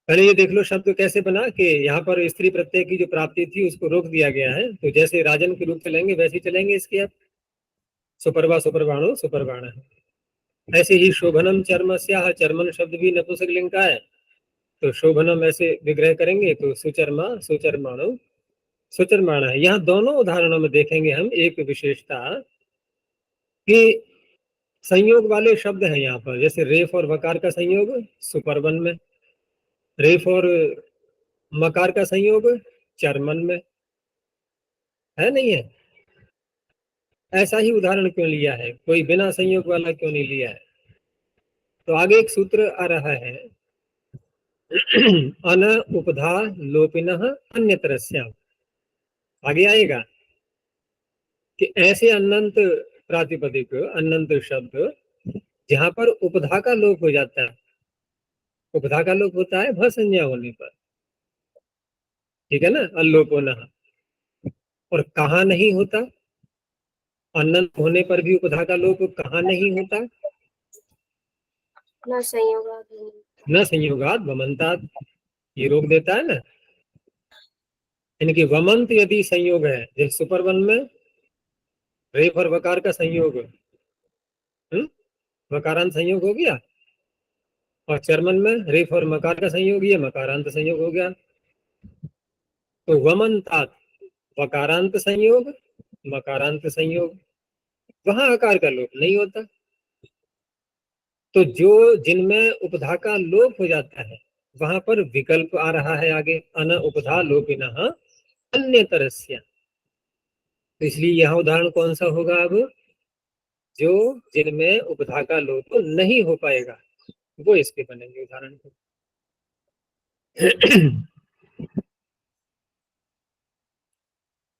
Speaker 1: पहले ये देख लो शब्द कैसे बना कि यहाँ पर स्त्री प्रत्यय की जो प्राप्ति थी उसको रोक दिया गया है। तो जैसे राजन के रूप चलेंगे वैसे ही चलेंगे इसके अब, सुपर्वा सुपर्वाणु सुपर्वाण। ऐसे ही शोभनम चर्मस्याः, चर्मन शब्द भी नपुंसकलिंग का है, तो शोभनम ऐसे विग्रह करेंगे तो सुचर्मा सुचर्माणु सुचर्माण है। यहाँ दोनों उदाहरणों में देखेंगे हम एक विशेषता कि संयोग वाले शब्द हैं यहाँ पर। जैसे रेफ और वकार का संयोग सुपर्वन में, रेफ और मकार का संयोग चर्मन में है, नहीं है। ऐसा ही उदाहरण क्यों लिया है, कोई बिना संयोग वाला क्यों नहीं लिया है। तो आगे एक सूत्र आ रहा है, अन उपधा लोपिनः अन्यतरस्याम्, आगे आएगा कि ऐसे अनंत प्रातिपदिक, अनंत शब्द जहां पर उपधा का लोप हो जाता है, उपधा का लोप होता है भ संज्ञा होने पर, ठीक है ना, अल्लोपो नः। और कहाँ नहीं होता, अनंत होने पर भी उपधा का लोप कहाँ नहीं होता,
Speaker 2: न संयोगात्
Speaker 1: न संयोगात वमंतात, ये रोक देता है ना। इनकी वमंत यदि संयोग है, जैसे सुपरवन में रेफ और वकार का संयोग, वकारांत संयोग हो गया, और चर्मन में रेफ और मकार का संयोग, ये मकारांत संयोग हो गया। तो वमंतात वकारांत संयोग, मकारांत संयोग, वहां आकार का लोप नहीं होता। तो जो जिनमें उपधा का लोप हो जाता है वहां पर विकल्प आ रहा है आगे, अन उपधा लोपिनः अन्य तरस्य। तो इसलिए यहाँ उदाहरण कौन सा होगा अब, जो जिनमें उपधा का लोप नहीं हो पाएगा वो इसके बनेंगे उदाहरण को।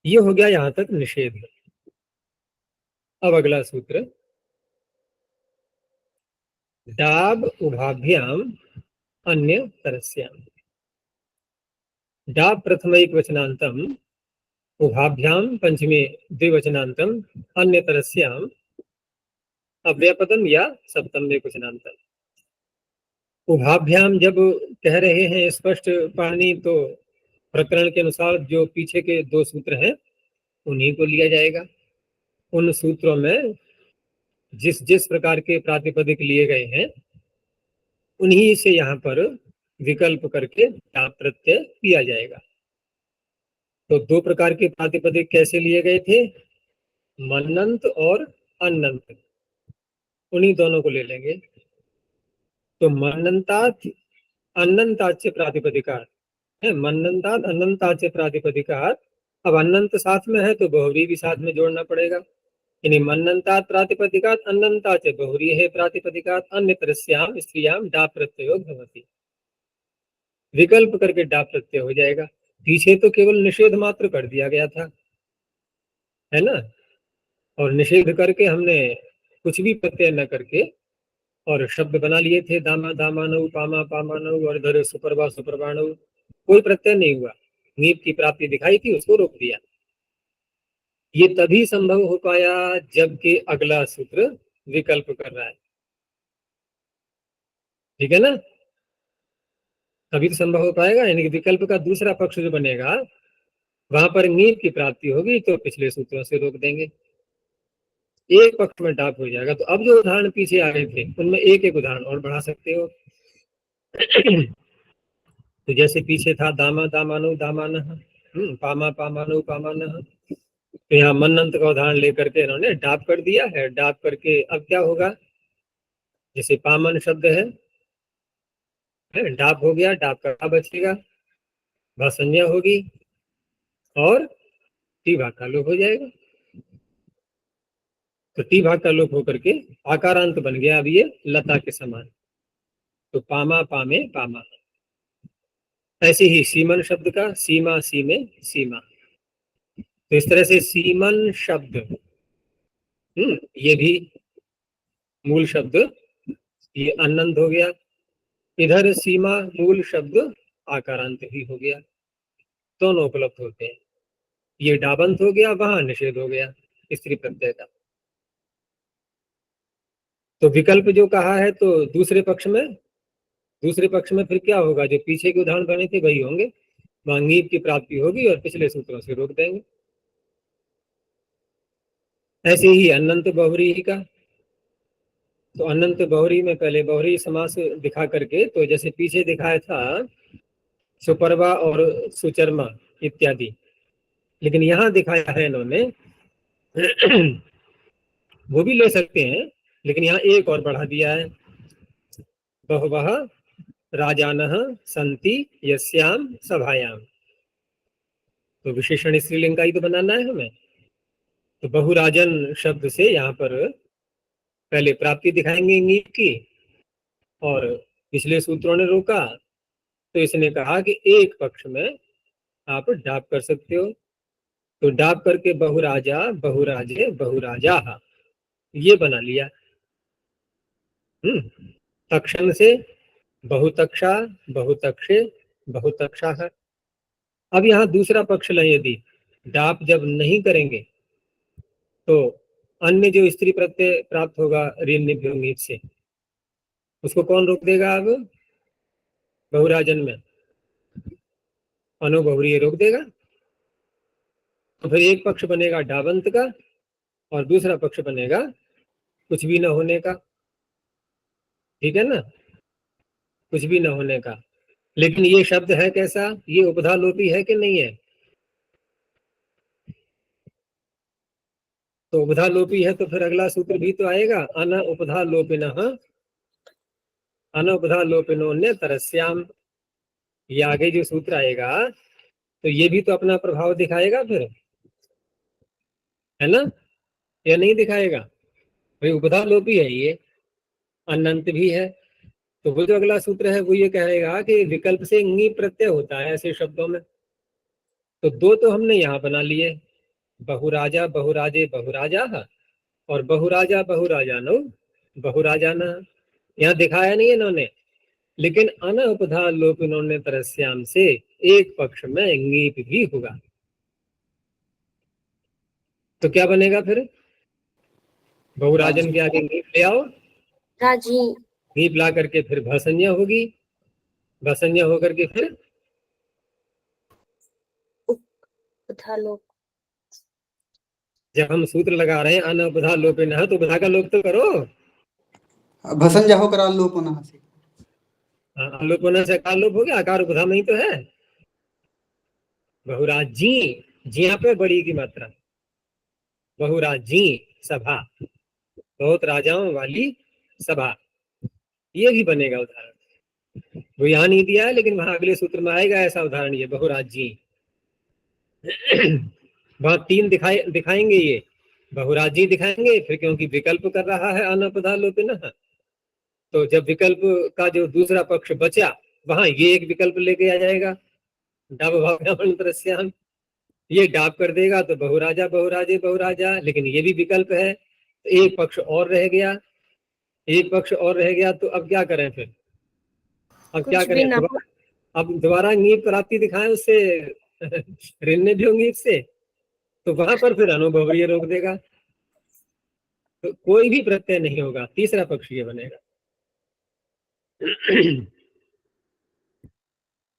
Speaker 1: ये हो गया यहां तक निषेध। अब अगला सूत्र, डाब उभाभ्याम अन्य तरस्याम। डाब प्रथमैक वचनांतम, उभाभ्याम पंचमे द्विवचनांतम, अन्य तरस्याम अव्ययपदम या सप्तम एक वचनांतम। उभाभ्याम जब कह रहे हैं स्पष्ट पानी, तो प्रकरण के अनुसार जो पीछे के दो सूत्र हैं उन्हीं को लिया जाएगा। उन सूत्रों में जिस जिस प्रकार के प्रातिपदिक लिए गए हैं उन्हीं से यहाँ पर विकल्प करके डाप प्रत्यय किया जाएगा। तो दो प्रकार के प्रातिपदिक कैसे लिए गए थे, मनंत और अनंत, उन्हीं दोनों को ले लेंगे। तो मनंतात अनंताच्य प्रातिपदिका है, मनंतात अनंताच्य प्रातिपदिका। अब अनंत साथ में है तो बहुरी भी साथ में जोड़ना पड़ेगा, यानी मनंतात प्रातिपदिकात अनंताच्य बहुरी है प्रातिपदिकात अन्य तरस्याम स्त्रियाम डाप प्रत्ययो भवति। विकल्प करके डाप प्रत्यय हो जाएगा। पीछे तो केवल निषेध मात्र कर दिया गया था, है ना, और निषेध करके हमने कुछ भी प्रत्यय न करके और शब्द बना लिए थे, दामा दामानव, पामा पामानव, और इधर सुपरवा सुपरवाणव, कोई प्रत्यय नहीं हुआ। नीप की प्राप्ति दिखाई थी, उसको रोक दिया। ये तभी संभव हो पाया जबकि अगला सूत्र विकल्प कर रहा है, ठीक है ना। तभी तो संभव हो पाएगा, यानी कि विकल्प का दूसरा पक्ष जो बनेगा वहां पर नीप की प्राप्ति होगी तो पिछले सूत्रों से रोक देंगे, एक पक्ष में डाप हो जाएगा। तो अब जो उदाहरण पीछे आ रहे थे उनमें एक एक उदाहरण और बढ़ा सकते हो। तो जैसे पीछे था दामा दामानो दामान, पामा पामानो पामान, तो यहाँ मनंत का उदाहरण लेकर के इन्होंने डाप कर दिया है। डाप करके अब क्या होगा, जैसे पामन शब्द है, डाप हो गया, डाप का बचेगा, भाषण्य होगी और टी भाग का लोप हो जाएगा। तो टी भाग का लोप होकर के आकारांत बन गया अब ये लता के समान। तो पामा पामे पामा। ऐसे ही सीमन शब्द का सीमा सीमे सीमा। तो इस तरह से सीमन शब्द, ये भी मूल शब्द, ये अनंत हो गया। इधर सीमा मूल शब्द आकारांत ही हो गया, दोनों उपलब्ध होते हैं। ये डाबंत हो गया, वहां निषेध हो गया स्त्री प्रत्यय का। तो विकल्प जो कहा है, तो दूसरे पक्ष में फिर क्या होगा, जो पीछे के उदाहरण बने थे वही होंगे, वहां नीप की प्राप्ति होगी और पिछले सूत्रों से रोक देंगे। ऐसे ही अनंत बहुरी का, तो अनंत बहुरी में पहले बहुरी समास दिखा करके, तो जैसे पीछे दिखाया था सुपरवा और सुचरमा इत्यादि, लेकिन यहाँ दिखाया है इन्होंने वो भी ले सकते हैं, लेकिन यहाँ एक और बढ़ा दिया है, बहवः राजानः सन्ति यस्याम सभायाम। तो विशेषण स्त्रीलिंग का ही तो बनाना है हमें। तो बहुराजन शब्द से यहाँ पर पहले प्राप्ति दिखाएंगे नीट की, और पिछले सूत्रों ने रोका, तो इसने कहा कि एक पक्ष में आप डाप कर सकते हो। तो डाप करके बहुराजा बहुराजे बहुराजा ये बना लिया। तक्षण से बहुतक्षा बहुतक्षे बहुतक्षा है। अब यहाँ दूसरा पक्ष लें, यदि डाप जब नहीं करेंगे तो अन्य जो स्त्री प्रत्यय प्राप्त होगा ऋण निभ्योंगीत से, उसको कौन रोक देगा अब बहुराजन में, अनुबहुरी रोक देगा। तो फिर एक पक्ष बनेगा डाबंत का और दूसरा पक्ष बनेगा कुछ भी न होने का, ठीक है ना, कुछ भी न होने का। लेकिन ये शब्द है कैसा, ये उपधा लोपी है कि नहीं है, तो उपधा लोपी है तो फिर अगला सूत्र भी तो आएगा, अन उपधा लोपिनः अन उपधा लोपिनोन्य तरस्याम। ये आगे जो सूत्र आएगा तो ये भी तो अपना प्रभाव दिखाएगा फिर, है ना, या नहीं दिखाएगा। भाई उपधा लोपी है ये, अनंत भी है, तो वो जो अगला सूत्र है वो ये कहेगा कि विकल्प से ङी प्रत्यय होता है ऐसे शब्दों में। तो दो तो हमने यहाँ बना लिए, बहुराजा बहुराजे बहुराजा और बहुराजा बहुराजानो बहुराजाना, यहाँ दिखाया नहीं इन्होंने, लेकिन अनउपधा लोप इन्होंने तरस्याम से एक पक्ष में ङीप भी होगा। तो क्या बनेगा फिर, बहुराजन के आगे ङीप ले आओ,
Speaker 2: राजी
Speaker 1: ङीप ला करके फिर भसन्या होगी, भसन्या होकर के फिर
Speaker 2: उपधा लोप।
Speaker 1: जब हम सूत्र लगा रहे हैं अनउपधा लोपिनः, तो उपधा का लोप तो करो,
Speaker 3: भसंजा होकर आलोपन से,
Speaker 1: आलोपना से अकार लोप हो गया, आकार उपधा में ही तो है। बहुराजी, जी यहाँ पे बड़ी की मात्रा, बहुराजी सभा, बहुत राजाओं वाली सभा, ये भी बनेगा उदाहरण। वो यहाँ नहीं दिया है, लेकिन वहां अगले सूत्र में आएगा ऐसा उदाहरण, ये बहुराजी। वहां तीन दिखाएंगे, ये बहुराजी दिखाएंगे, फिर क्योंकि विकल्प कर रहा है अनपदा लोपिनः, तो जब विकल्प का जो दूसरा पक्ष बचा वहां ये एक विकल्प लेके आ जाएगा, डाब भाव्याम, ये डाब कर देगा तो बहुराजा बहुराजे बहुराजा, लेकिन ये भी विकल्प है तो एक पक्ष और रह गया, एक पक्ष और रह गया, तो अब क्या करें फिर? अब क्या
Speaker 2: कुछ भी
Speaker 1: करें?
Speaker 2: ना।
Speaker 1: अब दोबारा नींव प्राप्ति दिखाएं उससे ऋण भी होंगी इससे, तो वहां पर फिर अनुभवरीय रोक देगा, तो कोई भी प्रत्यय नहीं होगा, तीसरा पक्ष ये बनेगा।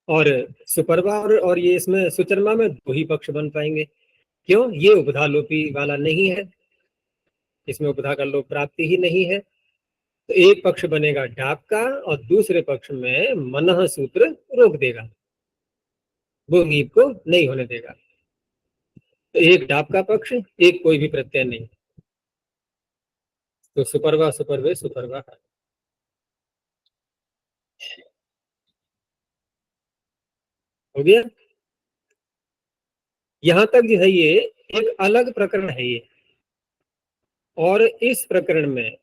Speaker 1: और सुपरवा और ये इसमें सुचरमा में दो ही पक्ष बन पाएंगे। क्यों? ये उपधा लोपी वाला नहीं है, इसमें उपधा का लोप प्राप्ति ही नहीं है। तो एक पक्ष बनेगा डाप का और दूसरे पक्ष में मनः सूत्र रोक देगा, वो नीप को नहीं होने देगा। तो एक डाप का पक्ष, एक कोई भी प्रत्यय नहीं, तो सुपरवा सुपरवे सुपरवा है। हो गया? यहां तक जो है ये एक अलग प्रकरण है ये, और इस प्रकरण में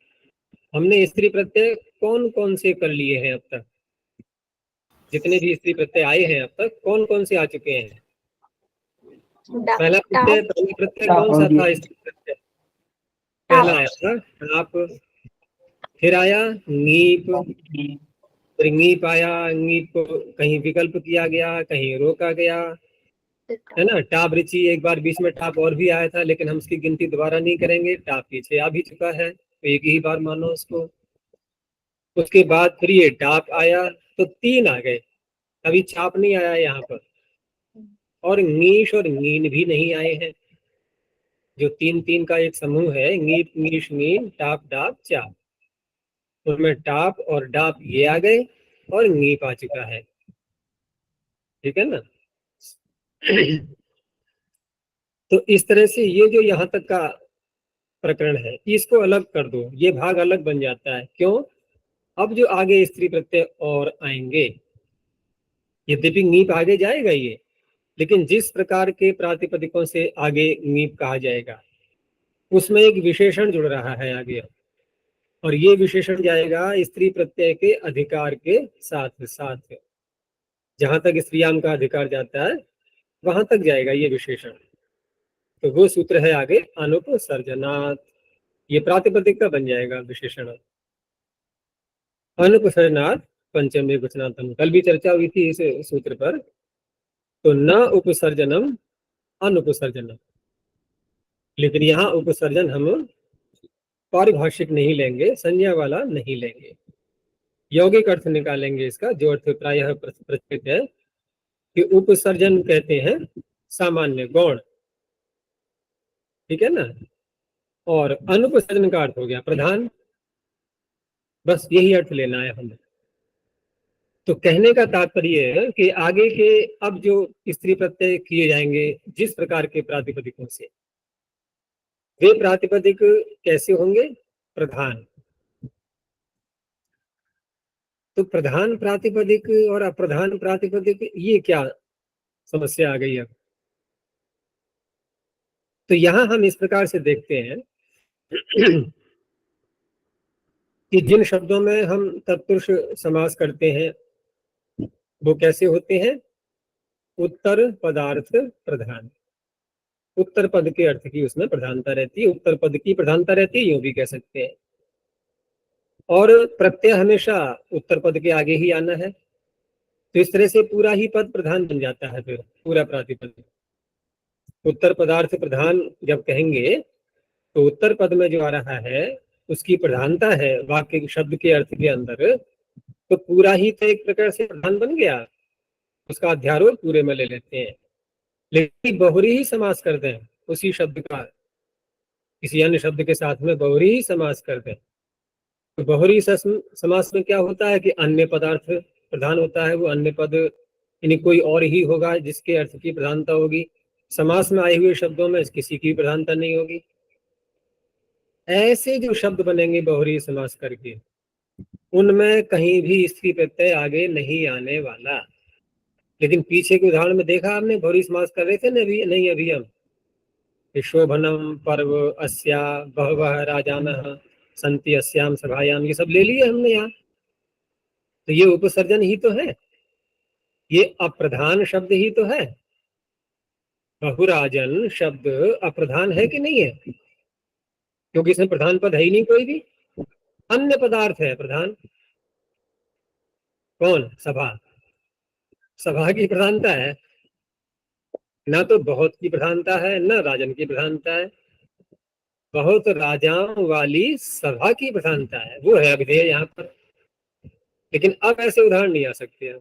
Speaker 1: हमने स्त्री प्रत्यय कौन कौन से कर लिए हैं अब तक? जितने भी स्त्री प्रत्यय आए हैं अब तक कौन कौन से आ चुके हैं? पहला प्रत्यय कौन सा था? स्त्री प्रत्यय पहला आया था टाप, फिर आया नीप, फिर ङीप आया, ङीप को कहीं विकल्प किया गया, कहीं रोका गया, है ना। टाप रुचि एक बार बीच में टाप और भी आया था, लेकिन हम उसकी गिनती दोबारा नहीं करेंगे, टाप पीछे आ भी चुका है, तो एक ही बार मानो उसको। उसके बाद फिर ये टाप आया, तो तीन आ गए, अभी चाप नहीं आया यहाँ पर, और ङीश और ङीन भी नहीं आए हैं। जो तीन तीन का एक समूह है, ङीप ङीश ङीन टाप डाप चाप, उनमें टाप और डाप ये आ गए और ङीप आ चुका है, ठीक है ना। तो इस तरह से ये जो यहाँ तक का प्रकरण है इसको अलग कर दो, ये भाग अलग बन जाता है। क्यों? अब जो आगे स्त्री प्रत्यय और आएंगे, यद्यपि ङीप आगे जाएगा ये, लेकिन जिस प्रकार के प्रातिपदिकों से आगे ङीप कहा जाएगा उसमें एक विशेषण जुड़ रहा है आगे, और ये विशेषण जाएगा स्त्री प्रत्यय के अधिकार के साथ साथ। जहां तक स्त्रीयाम का अधिकार जाता है वहां तक जाएगा ये विशेषण। तो वो सूत्र है आगे अनुपसर्जनात्, ये प्रातिपदिक का बन जाएगा विशेषण। अनुपसर्जनात् पंचमे वचनांतम, कल भी चर्चा हुई थी इस सूत्र पर। तो न उपसर्जनम अनुपसर्जनम, लेकिन यहाँ उपसर्जन हम पारिभाषिक नहीं लेंगे, संज्ञा वाला नहीं लेंगे, यौगिक अर्थ निकालेंगे इसका, जो अर्थ प्रायः प्रचलित है कि उपसर्जन कहते हैं सामान्य गौण, ठीक है ना, और अनुपसर्जन का अर्थ हो गया प्रधान, बस यही अर्थ लेना है हमें। तो कहने का तात्पर्य है कि आगे के अब जो स्त्री प्रत्यय किए जाएंगे जिस प्रकार के प्रातिपदिकों से, वे प्रातिपदिक कैसे होंगे? प्रधान। तो प्रधान प्रातिपदिक और अप्रधान प्रातिपदिक, ये क्या समस्या आ गई अब? तो यहां हम इस प्रकार से देखते हैं कि जिन शब्दों में हम तत्पुरुष समास करते हैं वो कैसे होते हैं? उत्तर पदार्थ प्रधान, उत्तर पद के अर्थ की उसमें प्रधानता रहती है, उत्तर पद की प्रधानता रहती है, यूं भी कह सकते हैं। और प्रत्यय हमेशा उत्तर पद के आगे ही आना है, तो इस तरह से पूरा ही पद प्रधान बन जाता है, फिर पूरा प्रातिपदिक। उत्तर पदार्थ प्रधान जब कहेंगे तो उत्तर पद में जो आ रहा है उसकी प्रधानता है वाक्य शब्द के अर्थ के अंदर, तो पूरा ही तो एक प्रकार से प्रधान बन गया, उसका अध्यारोप पूरे में ले लेते हैं। लेकिन बहुरी ही समास कर दें उसी शब्द का किसी अन्य शब्द के साथ में, बहुरी ही समास कर दें, तो बहुरी समास में क्या होता है कि अन्य पदार्थ प्रधान होता है, वो अन्य पद यानी कोई और ही होगा जिसके अर्थ की प्रधानता होगी। समास में आए हुए शब्दों में किसी की प्रधानता नहीं होगी। ऐसे जो शब्द बनेंगे बहुरी समास करके, उनमें कहीं भी स्त्री प्रत्यय आगे नहीं आने वाला। लेकिन पीछे के उदाहरण में देखा आपने, बहुरी समास कर रहे थे ना अभी, नहीं अभी हम शोभनम पर्व अस्या बहवः राजानः संति अस्याम सभायाम, ये सब ले लिए हमने यहाँ। तो ये उपसर्जन ही तो है, ये अप्रधान शब्द ही तो है। बहुराजन शब्द अप्रधान है कि नहीं है? क्योंकि इसमें प्रधान पद है ही नहीं कोई भी, अन्य पदार्थ है प्रधान। कौन? सभा। सभा की प्रधानता है, ना तो बहुत की प्रधानता है, न राजन की प्रधानता है। बहुत राजाओं वाली सभा की प्रधानता है, वो है अभिधेय यहाँ पर। लेकिन अब ऐसे उदाहरण नहीं आ सकते हैं।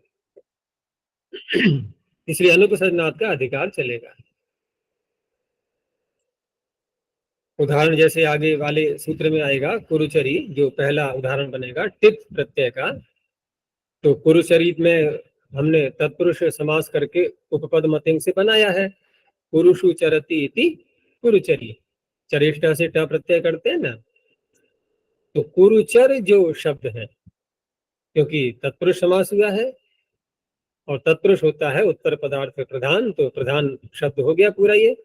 Speaker 1: इसलिए अनुपसर्जनात् का अधिकार चलेगा। उदाहरण जैसे आगे वाले सूत्र में आएगा, कुरुचरी जो पहला उदाहरण बनेगा टिप प्रत्यय का। तो कुरुचरी में हमने तत्पुरुष समास करके उपपद मतिंग से बनाया है, पुरुषु चरति इति कुरुचरी। चरिष्ठा से ट प्रत्यय करते हैं ना, तो कुरुचर जो शब्द है, क्योंकि तत्पुरुष समास हुआ है और तत्पुरुष होता है उत्तर पदार्थ प्रधान, तो प्रधान शब्द हो गया पूरा ये।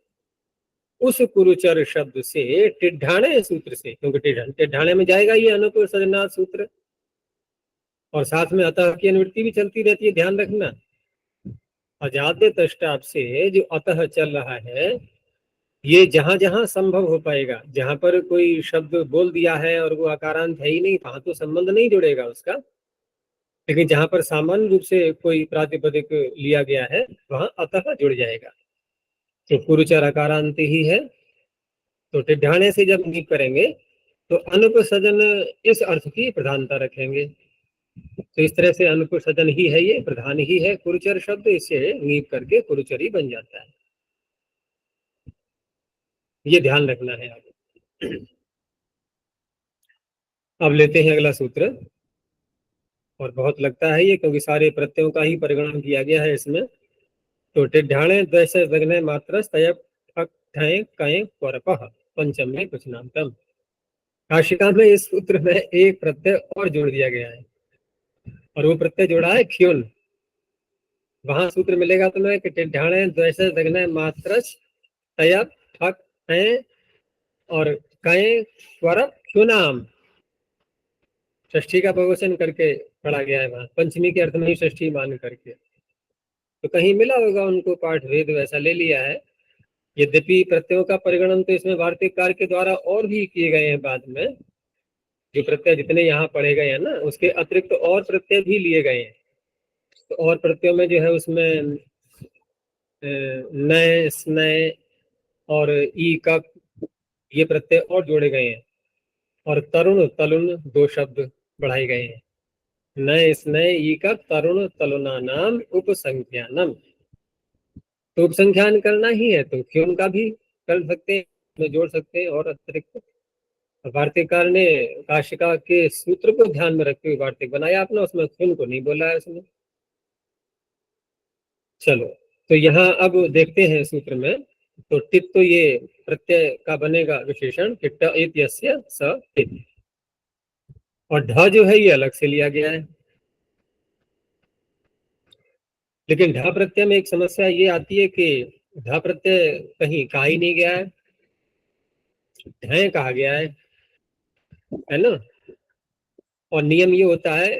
Speaker 1: उस कुरुचर शब्द से टिड्ढाणे सूत्र से, क्योंकि टिड्ढाणे में जाएगा ये अनुपसर्जनात् सूत्र, और साथ में अतः की अनुवृत्ति भी चलती रहती है, ध्यान रखना। अजाद्य तष्टाप से जो अतः चल रहा है, ये जहां जहां संभव हो पाएगा, जहां पर कोई शब्द बोल दिया है और वो आकारांत है ही नहीं, वहां तो संबंध नहीं जुड़ेगा उसका। लेकिन जहां पर सामान्य रूप से कोई प्रातिपदिक लिया गया है, वहां अतः जुड़ जाएगा। तो कुरुचर अकारांत ही है, तो टिड्ढाणे से जब नीप करेंगे तो अनुपसर्जन इस अर्थ की प्रधानता रखेंगे। तो इस तरह से अनुपसर्जन ही है, ये प्रधान ही है कुरुचर शब्द, इसे नीप करके कुरुचरी बन जाता है। ये ध्यान रखना है आगे। अब लेते हैं अगला सूत्र, और बहुत लगता है ये, क्योंकि सारे प्रत्ययों का ही परिगणन किया गया है इसमें। तो टिड्ढाणे द्वैश दग्ने मात्र स्तय ठक ठय कय परपः पंचमे कुचनांतम। काशिका में इस सूत्र में एक प्रत्यय और जोड़ दिया गया है, और वो प्रत्यय जोड़ा है ख्युन। वहां सूत्र मिलेगा तुम्हें कि टिड्ढाणे द्वैश दग्ने मात्र स्तय ठक ठय और कय परप ख्युनाम। षष्ठी का बहुवचन करके पढ़ा गया है वहां, पंचमी के अर्थ में ही षष्ठी मान करके। तो कहीं मिला होगा उनको पाठ भेद, वैसा ले लिया है। यद्यपि प्रत्ययों का परिगणन तो इसमें वार्तिककार के द्वारा और भी किए गए हैं बाद में, जो प्रत्यय जितने यहाँ पढ़े गए हैं ना, उसके अतिरिक्त और प्रत्यय भी लिए गए हैं। तो और प्रत्ययों में जो है उसमें नय, स्नय और ई कप, ये प्रत्यय और जोड़े गए हैं। और तरुण तलुन दो शब्द बढ़ाए गए हैं। नय स्नय ई कप तरुण तलुना नाम उपसंख्यानम। तो उपसंख्यान करना ही है तो ख्युन का भी कर सकते हैं, में जोड़ सकते हैं। और अतिरिक्त वार्तिककार ने काशिका के सूत्र को ध्यान में रखते हुए वार्तिक बनाया अपना, उसमें ख्युन को नहीं बोला है उसने। चलो, तो यहाँ अब देखते हैं सूत्र में। तो टित तो ये प्रत्यय का बनेगा विशेषण, टिट्ट इत्यस्य स टित। और ढ जो है ये अलग से लिया गया है। लेकिन ढ प्रत्यय में एक समस्या ये आती है कि ढ प्रत्यय कहीं कहा ही नहीं गया है, ढ कहा गया है ना। और नियम ये होता है,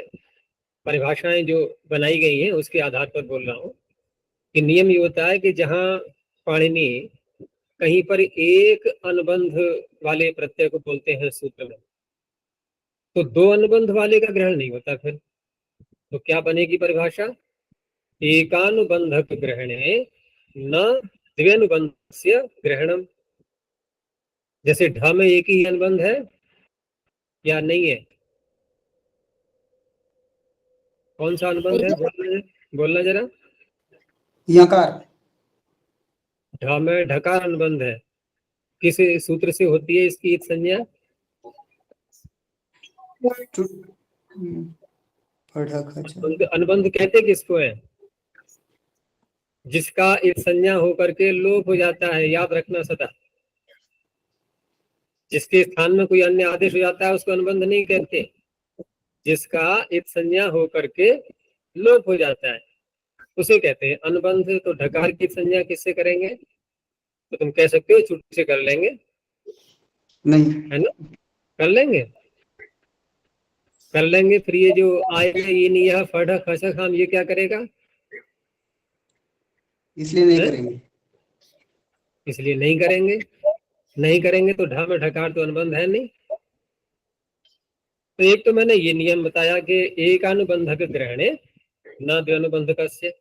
Speaker 1: परिभाषाएं जो बनाई गई हैं उसके आधार पर बोल रहा हूँ, कि नियम ये होता है कि जहाँ पाणिनि कहीं पर एक अनुबंध वाले प्रत्यय को बोलते हैं सूत्र में, तो दो अनुबंध वाले का ग्रहण नहीं होता। फिर तो क्या बनेगी परिभाषा? एकानुबंधक ग्रहणे न द्व्यनुबंधस्य ग्रहणम। जैसे ढ में एक ही अनुबंध है या नहीं है? कौन सा अनुबंध है? बोलना जरा।
Speaker 3: यकार।
Speaker 1: ढ में ढकार अनुबंध है, किस सूत्र से होती है इसकी संज्ञा? अनुबंध कहते किसको है? जिसका एक संज्ञा होकर के लोप हो जाता है, याद रखना सदा। जिसके स्थान में कोई अन्य आदेश हो जाता है उसको अनुबंध नहीं कहते। जिसका एक संज्ञा होकर के लोप हो जाता है उसे कहते हैं अनुबंध। तो ढकार की संज्ञा किससे करेंगे? तो तुम कह सकते हो छुट्टी से कर लेंगे,
Speaker 3: नहीं
Speaker 1: है ना? कर लेंगे, कर लेंगे। फिर ये जो आएगा ये नहीं है फड़ खसक, हम ये क्या करेगा?
Speaker 3: इसलिए नहीं करेंगे।
Speaker 1: इसलिए नहीं करेंगे। नहीं करेंगे तो ढ में ढकार तो अनुबंध है नहीं। तो एक तो मैंने ये नियम बताया कि एकानुबंधक ग्रहणे न द्वनुबंधकस्य,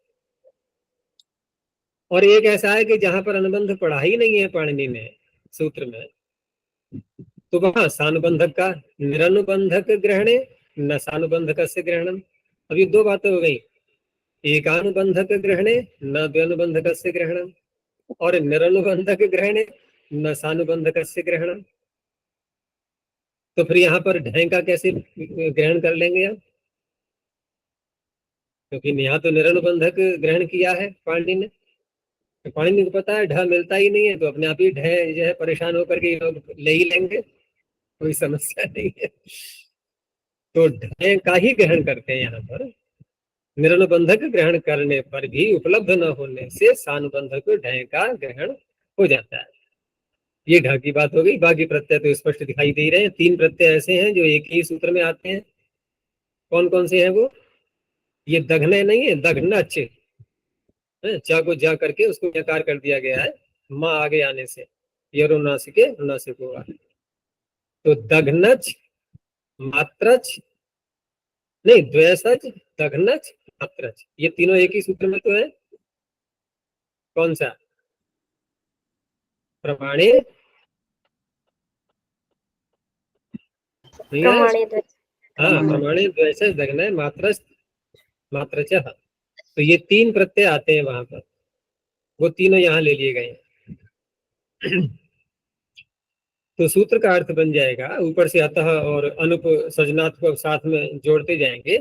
Speaker 1: और एक ऐसा है कि जहां पर अनुबंध पढ़ा ही नहीं है पाणिनि ने सूत्र में, तो वहां सानुबंधक का निरनुबंधक ग्रहणे न सानुबंधकस्य ग्रहणम। अब ये दो बातें हो गई, एकानुबंधक ग्रहणे न द्वनुबंधकस्य ग्रहणम और निरनुबंधक ग्रहणे न सानुबंधकस्य ग्रहणम। तो फिर यहाँ पर ढय का कैसे ग्रहण कर लेंगे आप, क्योंकि यहाँ तो निरनुबंधक ग्रहण किया है पाणिनि ने, तो पाणिनि को पता है ढ मिलता ही नहीं है, तो अपने आप ही ढय जो है परेशान होकर के लोग ले ही लेंगे, कोई समस्या नहीं है। तो ढय का ही ग्रहण करते हैं यहाँ पर, निरनुबंधक ग्रहण करने पर भी उपलब्ध न होने से सानुबंधक ढय का ग्रहण हो जाता है। ये ढ की बात हो गई। बाकी प्रत्यय तो स्पष्ट दिखाई दे रहे हैं। 3 प्रत्यय ऐसे हैं जो एक ही सूत्र में आते हैं। कौन कौन से हैं वो? ये दघने नहीं है, दघनच, चा को जा करके उसको यकार कर दिया गया है माँ आगे आने से, यरुनासिके नासिक होगा। तो दघनच, मात्रच, नहीं द्वैसच, दघनच, मात्रच, ये तीनों एक ही सूत्र में तो है। कौन सा? प्रमाणे, नहीं है?
Speaker 2: प्रमाणित
Speaker 1: हाँ, प्रमाणे द्वैसच दघन मात्रच मात्रच। तो ये 3 प्रत्यय आते हैं वहां पर, वो तीनों यहाँ ले लिए गए हैं। तो सूत्र का अर्थ बन जाएगा ऊपर से अतः और अनुप सजनात् को साथ में जोड़ते जाएंगे,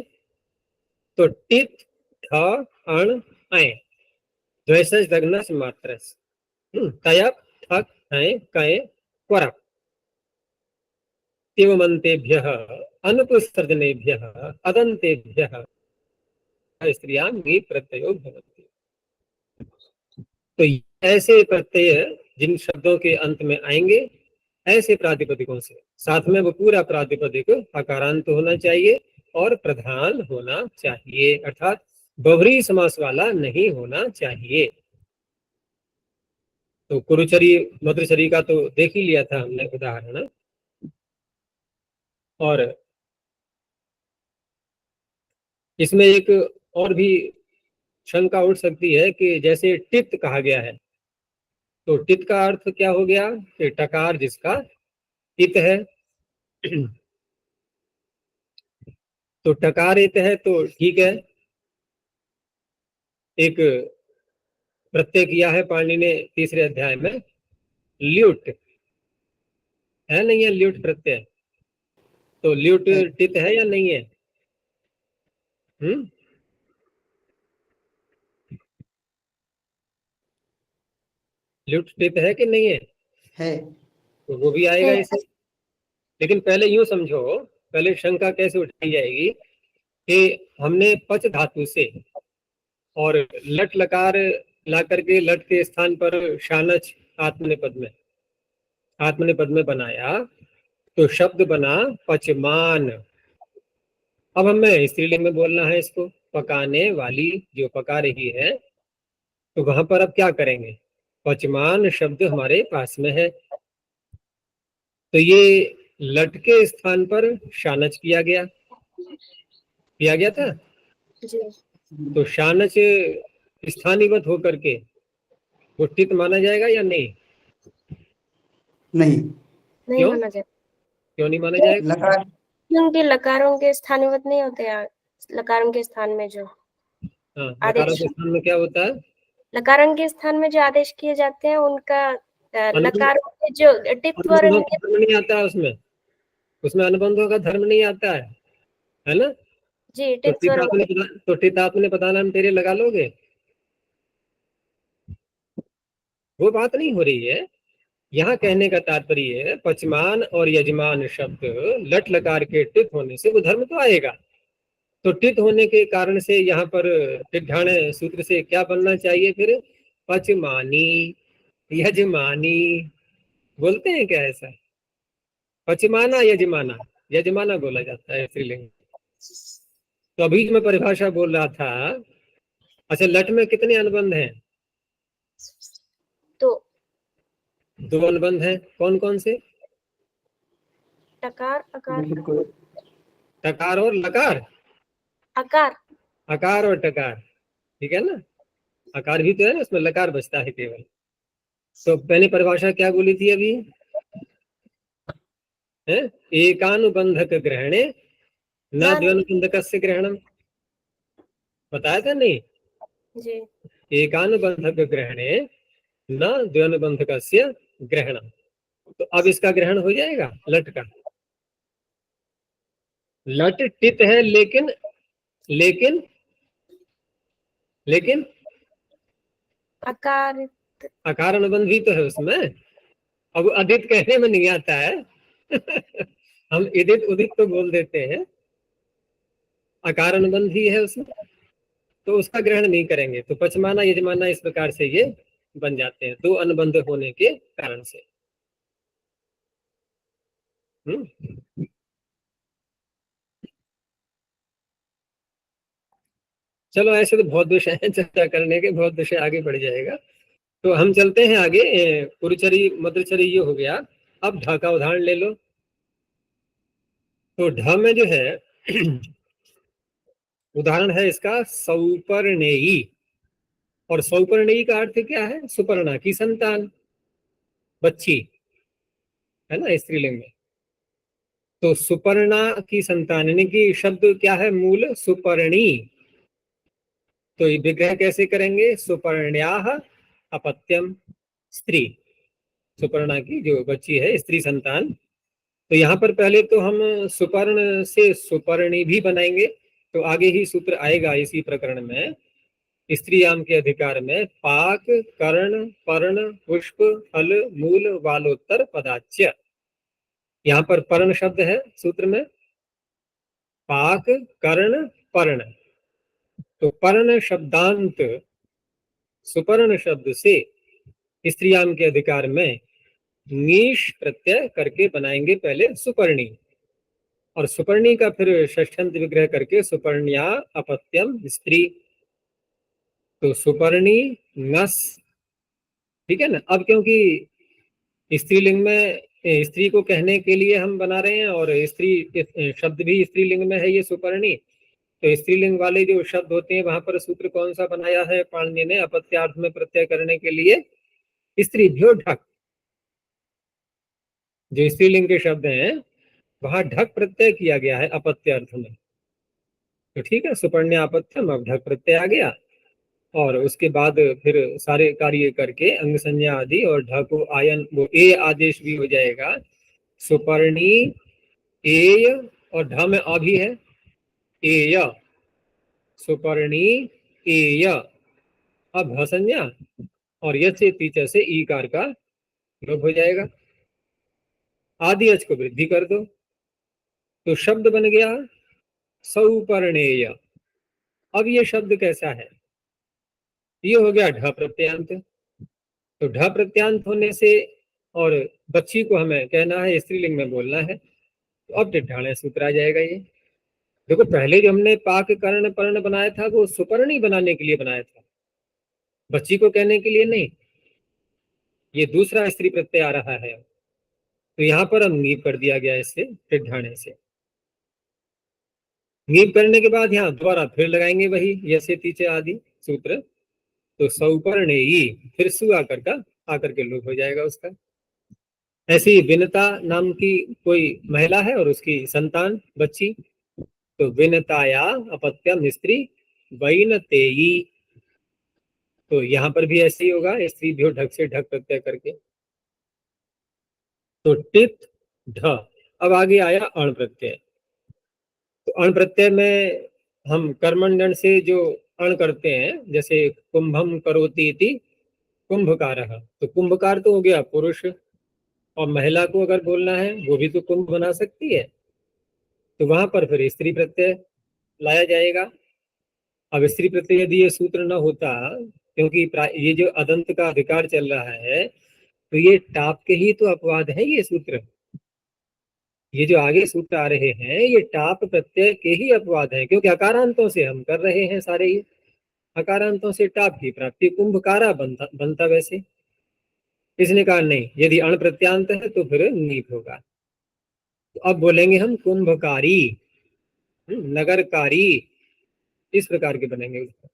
Speaker 1: तो टित ठ अण ऐ द्वैसच दघनच मात्रच तयप ठक ऐ कै क्वरप एवमन्तेभ्यः अनुपसर्जनेभ्यः अदन्तेभ्यः स्त्रियां ङी प्रत्ययो भवति। तो ऐसे प्रत्यय जिन शब्दों के अंत में आएंगे, ऐसे प्रातिपदिकों से साथ में वो पूरा प्रातिपदिक अकारांत होना चाहिए और प्रधान होना चाहिए, अर्थात बहुव्रीहि समास वाला नहीं होना चाहिए। तो कुरुचरी मधुचरी का तो देख ही लिया था हमने उदाहरण। और इसमें एक और भी शंका उठ सकती है कि जैसे टित कहा गया है, तो टित का अर्थ क्या हो गया कि टकार जिसका इत है, तो टकार इत है तो ठीक है। एक प्रत्यय किया है पाणिनि ने तीसरे अध्याय में, ल्युट है, नहीं है ल्युट प्रत्यय? तो ल्युट
Speaker 3: है।
Speaker 1: टित है या नहीं है? ल्युट टित है कि नहीं है?
Speaker 3: है।
Speaker 1: तो वो भी आएगा
Speaker 2: है।
Speaker 1: इसे। लेकिन पहले यूं समझो, पहले शंका कैसे उठाई जाएगी कि हमने पच धातु से और लट लकार ला करके लट के स्थान पर शानच आत्मनेपद में बनाया, तो शब्द बना पचमान। अब हमें स्त्रीलिंग में बोलना है इसको, पकाने वाली, जो पका रही है। तो वहां पर अब क्या करेंगे? पचमान शब्द हमारे पास में है, तो ये लट के स्थान पर शानच किया गया था।
Speaker 2: जी।
Speaker 1: तो शानच स्थानीवत होकर के वो टित माना जाएगा या नहीं?
Speaker 3: नहीं।
Speaker 2: नहीं
Speaker 1: क्यों
Speaker 2: माना जाए,
Speaker 1: क्यों नहीं माना
Speaker 2: क्यों?
Speaker 1: जाएगा?
Speaker 3: लकार
Speaker 2: क्योंकि लकारों के स्थानीवत नहीं होते यार, लकारों के स्थान में जो
Speaker 1: हाँ, लकारों
Speaker 2: आदेश,
Speaker 1: के स्थान में क्या होता है?
Speaker 2: लकारों के स्थान में जो आदेश किए जाते हैं उनका
Speaker 1: अनुबंध,
Speaker 2: लकारों के जो टित्व और
Speaker 1: अनुबंधों का धर्म नहीं आता है उसमें, उसमें अनुबंधों का धर्म नहीं आता है ना?
Speaker 2: जी
Speaker 1: तो
Speaker 2: टित्व
Speaker 1: टित आपने पता नाम तेरे लगा लोगे, वो बात नहीं हो रही है। यहाँ कहने का तात्पर्य है पचमान और यजमान शब्द लट लकार के टित होने से वो धर्म तो आएगा। तो टित होने के कारण से यहाँ पर टिड्ढाण सूत्र से क्या बनना चाहिए फिर? पचमानी, यजमानी। बोलते हैं क्या ऐसा? पचमाना यजमाना, यजमाना बोला जाता है स्त्रीलिंग। तो अभी जो मैं परिभाषा बोल रहा था, अच्छा लट में कितने अनुबंध हैं?
Speaker 2: तो
Speaker 1: 2 अनुबंध हैं। कौन कौन से?
Speaker 2: टकार अकार।
Speaker 3: बिल्कुल
Speaker 1: टकार और लकार,
Speaker 2: अकार।
Speaker 1: अकार और टकार, ठीक है ना। अकार भी तो है ना, उसमें लकार बचता है केवल। तो पहली परिभाषा क्या बोली थी अभी, है एकानुबंधक ग्रहणे न द्वनुबंधकस्य ग्रहणम, बताया था नहीं।
Speaker 2: जी।
Speaker 1: एकानुबंधक ग्रहणे न द्वनुबंधकस्य ग्रहणम, तो अब इसका ग्रहण हो जाएगा लट का। लट टित है, लेकिन लेकिन लेकिन
Speaker 2: अकार।
Speaker 1: अकार अनुबंध भी तो है उसमें। अब अदित कहने में नहीं आता है हम इदित उदित तो बोल देते हैं, अकार अनुबंध ही है उसमें, तो उसका ग्रहण नहीं करेंगे। तो पचमाना यजमाना इस प्रकार से ये बन जाते हैं, दो अनुबंध होने के कारण से। चलो, ऐसे तो बहुत विषय है चर्चा करने के, बहुत विषय आगे बढ़ जाएगा। तो हम चलते हैं आगे। पुरुचरी मध्यचरी ये हो गया। अब ढ का उदाहरण ले लो। तो ढ में जो है उदाहरण है इसका सौपर्णेयी, और सौपर्णेयी का अर्थ क्या है, सुपर्णा की संतान, बच्ची, है ना, स्त्रीलिंग में। तो सुपर्णा की संतान, यानी कि शब्द क्या है, मूल सुपर्णी। तो ये विग्रह कैसे करेंगे, सुपर्ण्याह अपत्यम, स्त्री, सुपर्णा की जो बच्ची है, स्त्री संतान। तो यहाँ पर पहले तो हम सुपर्ण से सुपर्णी भी बनाएंगे, तो आगे ही सूत्र आएगा इसी प्रकरण में। स्त्रीयाम के अधिकार में पाक कर्ण पर्ण पुष्प फल मूल वालोत्तर पदाच्य। यहाँ पर पर्ण शब्द है सूत्र में, पाक कर्ण पर्ण। तो पर्ण शब्दांत सुपर्ण शब्द से स्त्रीयाम के अधिकार में नीश प्रत्यय करके बनाएंगे पहले सुपर्णी, और सुपर्णी का फिर षष्ठ्यंत विग्रह करके सुपर्ण्या अपत्यम स्त्री। तो सुपर्णी नस, ठीक है ना। अब क्योंकि स्त्रीलिंग में स्त्री को कहने के लिए हम बना रहे हैं, और स्त्री शब्द भी स्त्रीलिंग में है ये सुपर्णी, तो स्त्रीलिंग वाले जो शब्द होते हैं वहां पर सूत्र कौन सा बनाया है पाणिनि ने, अपत्यार्थ में प्रत्यय करने के लिए स्त्री भ्यो ढक। जो स्त्रीलिंग के शब्द हैं वहां ढक प्रत्यय किया गया है अपत्यार्थ में। तो ठीक है, सुपर्ण्यापत्यम, अब ढक प्रत्यय आ गया, और उसके बाद फिर सारे कार्य करके अंग संज्ञा आदि और ढ को आयन, वो ए आदेश भी हो जाएगा। सुपर्णी एय, और ढ में अ भी है, एय, सुपर्णी एय, अब भ संज्ञा, और यश से तीचर से ईकार का लोप हो जाएगा। आदि अच को वृद्धि कर दो, तो शब्द बन गया सौपर्णेय। अब ये शब्द कैसा है, ये हो गया ढ प्रत्यांत। तो ढ प्रत्यांत होने से, और बच्ची को हमें कहना है स्त्रीलिंग में बोलना है, तो अब ढाणे सूत्र आ जाएगा ये। देखो, पहले जो हमने पाक कर्ण पर्ण बनाया था वो सुपर्णी बनाने के लिए बनाया था, बच्ची को कहने के लिए नहीं। ये दूसरा स्त्री प्रत्यय आ रहा है, तो यहाँ पर हम नीव कर दिया गया इससे, ढाणे से। नीव करने के बाद यहाँ दोबारा फिर लगाएंगे वही यसे तीचे आदि सूत्र, तो सौपर्णेयी, फिर सु आकर के लोप हो जाएगा उसका। ऐसी विनता नाम की कोई महिला है और उसकी संतान बच्ची, तो विनताया अपत्यम स्त्री वैनतेयी। तो यहाँ पर भी ऐसे ही होगा, स्त्री भी ढक से ढक प्रत्यय करके। तो टित ढ। अब आगे आया अण प्रत्यय। तो अण प्रत्यय में हम कर्मंडन से जो अण करते हैं, जैसे कुंभम करोति इति कुंभकारः, तो कुंभकार तो हो गया पुरुष, और महिला को अगर बोलना है वो भी तो कुंभ बना सकती है, तो वहां पर फिर स्त्री प्रत्यय लाया जाएगा। अब स्त्री प्रत्यय यदि ये सूत्र न होता, क्योंकि ये जो अदंत का अधिकार चल रहा है, तो ये टाप के ही तो अपवाद है ये सूत्र। ये जो आगे सूत्र आ रहे हैं ये टाप प्रत्यय के ही अपवाद है, क्योंकि अकारांतों से हम कर रहे हैं सारे ये। अकारांतों से टाप की प्राप्ति कुंभकारा बनता वैसे। इसने कहा नहीं, यदि अण प्रत्यांत है तो फिर नीप होगा। तो अब बोलेंगे हम कुंभकारी, नगरकारी, इस प्रकार के बनेंगे उसको।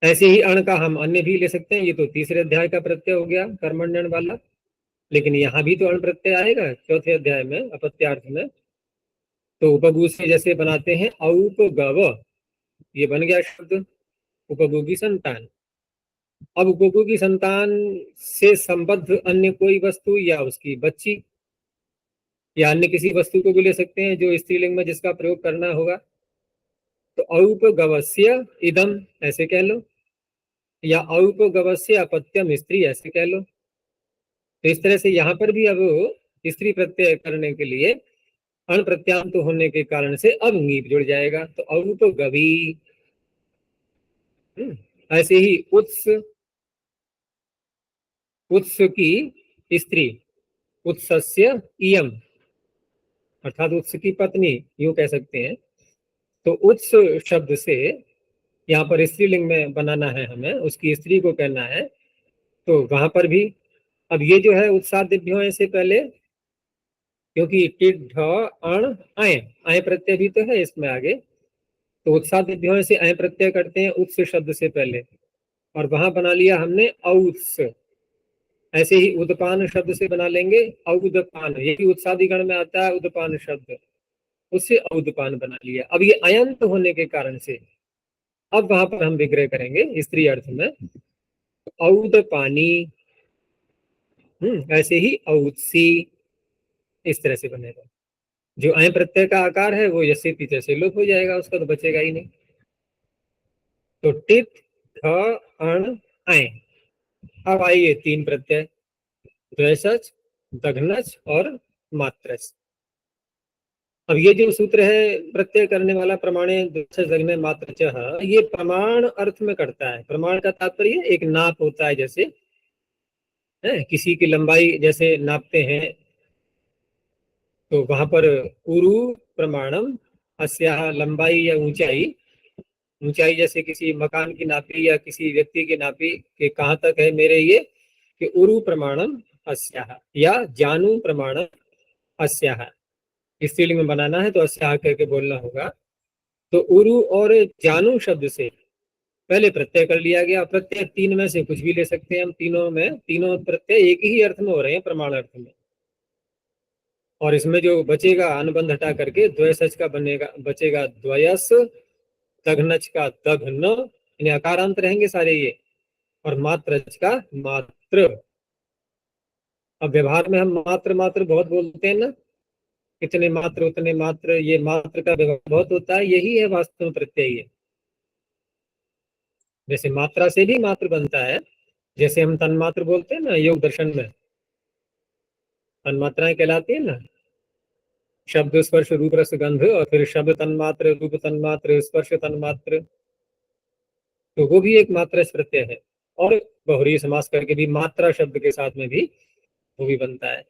Speaker 1: ऐसे ही अण का हम अन्य भी ले सकते हैं, ये तो तीसरे अध्याय का प्रत्यय हो गया कर्मण्यण वाला, लेकिन यहाँ भी तो अण प्रत्यय आएगा चौथे अध्याय में अपत्यार्थ में। तो उपगु से जैसे बनाते हैं औपगव, ये बन गया शब्द उपगु की संतान। अब उपगु की संतान से संबद्ध अन्य कोई वस्तु या उसकी बच्ची या अन्य किसी वस्तु को भी ले सकते हैं जो स्त्रीलिंग में जिसका प्रयोग करना होगा। तो औपगवस्य इदम ऐसे कह लो, या औपगवस्य अपत्यम स्त्री ऐसे कह लो। तो इस तरह से यहाँ पर भी अब स्त्री प्रत्यय करने के लिए अण प्रत्यांत होने के कारण से अब ङीप जुड़ जाएगा, तो औपगवी। ऐसे ही उत्स, उत्स की स्त्री उत्सस्य इयम, अर्थात उत्स की पत्नी यूं कह सकते हैं। तो उत्स शब्द से यहाँ पर स्त्रीलिंग में बनाना है हमें, उसकी स्त्री को कहना है। तो वहां पर भी अब ये जो है उत्सादिभ्यो से पहले, क्योंकि टिढ़ अण आय, आय प्रत्यय भी तो है इसमें आगे, तो उत्सादिभ्यो से आय प्रत्यय करते हैं उत्स शब्द से पहले, और वहां बना लिया हमने औत्स। ऐसे ही उदपान शब्द से बना लेंगे औदपान, ये भी उत्सादी गण में आता है उदपान शब्द, उससे औदपान बना लिया। अब ये अयंत होने के कारण से अब वहां पर हम विग्रह करेंगे स्त्री अर्थ में औदपानी, ऐसे ही औत्सी, इस तरह से बनेगा। जो अय प्रत्यय का आकार है वो यसे पीछे से लोप हो जाएगा, उसका तो बचेगा ही नहीं। तो टित ठ अण अय। अब आइए तीन प्रत्यय द्वैसच, दघनच और मात्रच। अब ये जो सूत्र है प्रत्यय करने वाला प्रमाणे द्वैसच दघ्ने मात्रचः, ये प्रमाण अर्थ में करता है। प्रमाण का तात्पर्य एक नाप होता है, जैसे है किसी की लंबाई जैसे नापते हैं, तो वहां पर उरु प्रमाणम अस्याह, लंबाई या ऊंचाई, ऊंचाई जैसे किसी मकान की नापी या किसी व्यक्ति की नापी कि कहाँ तक है मेरे ये, कि उरु प्रमाणम अस्याह, या जानू प्रमाणम अस्याह। स्त्रीलिंग में बनाना है तो अस्याह करके बोलना होगा। तो उरु और जानू शब्द से पहले प्रत्यय कर लिया गया। प्रत्यय तीन में से कुछ भी ले सकते हैं हम, तीनों में तीनों प्रत्यय एक ही अर्थ में हो रहे हैं, प्रमाण अर्थ में। और इसमें जो बचेगा अनुबंध हटा करके द्वयसच का बनेगा, बचेगा द्वयस, दघनच का दघन, इन्हें अकारांत रहेंगे सारे ये, और मात्रच का मात्र। अब व्यवहार में हम मात्र मात्र बहुत बोलते हैं ना, इतने मात्र उतने मात्र, ये मात्र का व्यवहार बहुत होता है, यही है वास्तव में प्रत्यय है। जैसे मात्रा से भी मात्र बनता है, जैसे हम तन्मात्र बोलते हैं ना योग दर्शन में, तन्मात्राएं कहलाती है ना, शब्द स्पर्श रूप रस गंध, और फिर शब्द तन्मात्र, रूप तन्मात्र, स्पर्श तन्मात्र, तो वो भी एक मात्रा प्रत्यय है। और बहुरी समास करके भी मात्रा शब्द के साथ में भी वो भी बनता है।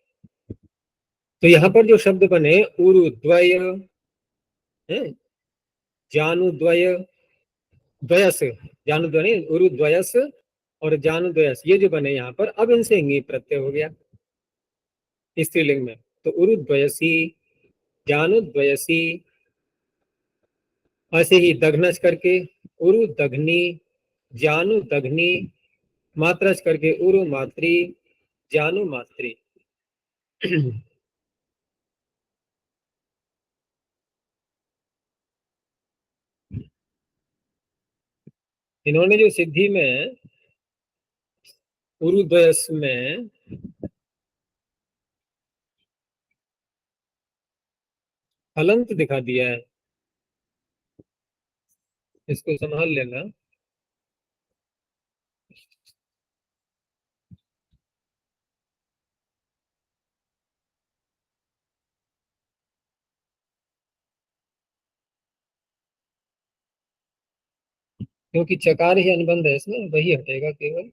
Speaker 1: तो यहाँ पर जो शब्द बने उरुद्वय, जानुद्वय, द्वयस, जानुद्वय नहीं उरुद्वयस और जानुद्वयस, ये जो बने यहाँ पर, अब इनसे इंगी प्रत्यय हो गया स्त्रीलिंग में। तो उरुद्वयसी, जानुद्वयसी। ऐसे ही दघनच करके उरु दघनी, जानु दघनी, मात्रच करके उरु मात्री, जानु मात्री। इन्होंने जो सिद्धि में उरुद्वयस में हलंत दिखा दिया है, इसको संभाल लेना। क्योंकि चकार ही अनुबंध है इसमें, वही हटेगा केवल।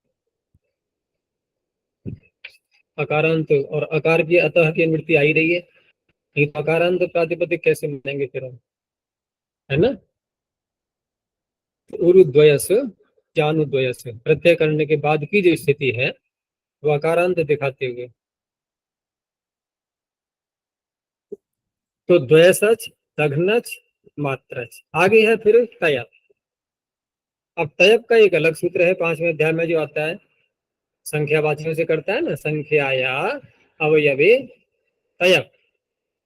Speaker 1: अकारांत और अकार की अतः की निवृत्ति आ ही रही है, नहीं तो अकारांत प्रातिपदिक कैसे मानेंगे फिर हम, है ना। उरुद्वयस, जानुद्वयस प्रत्यय करने के बाद की जो स्थिति है वो अकारांत दिखाते हुए। तो द्वयसच, दघनच, मात्रच। आगे है फिर तयप। अब तयप का एक अलग सूत्र है 5वें अध्याय में जो आता है, संख्यावाचियों से करता है ना, संख्याया अवयवे तयप।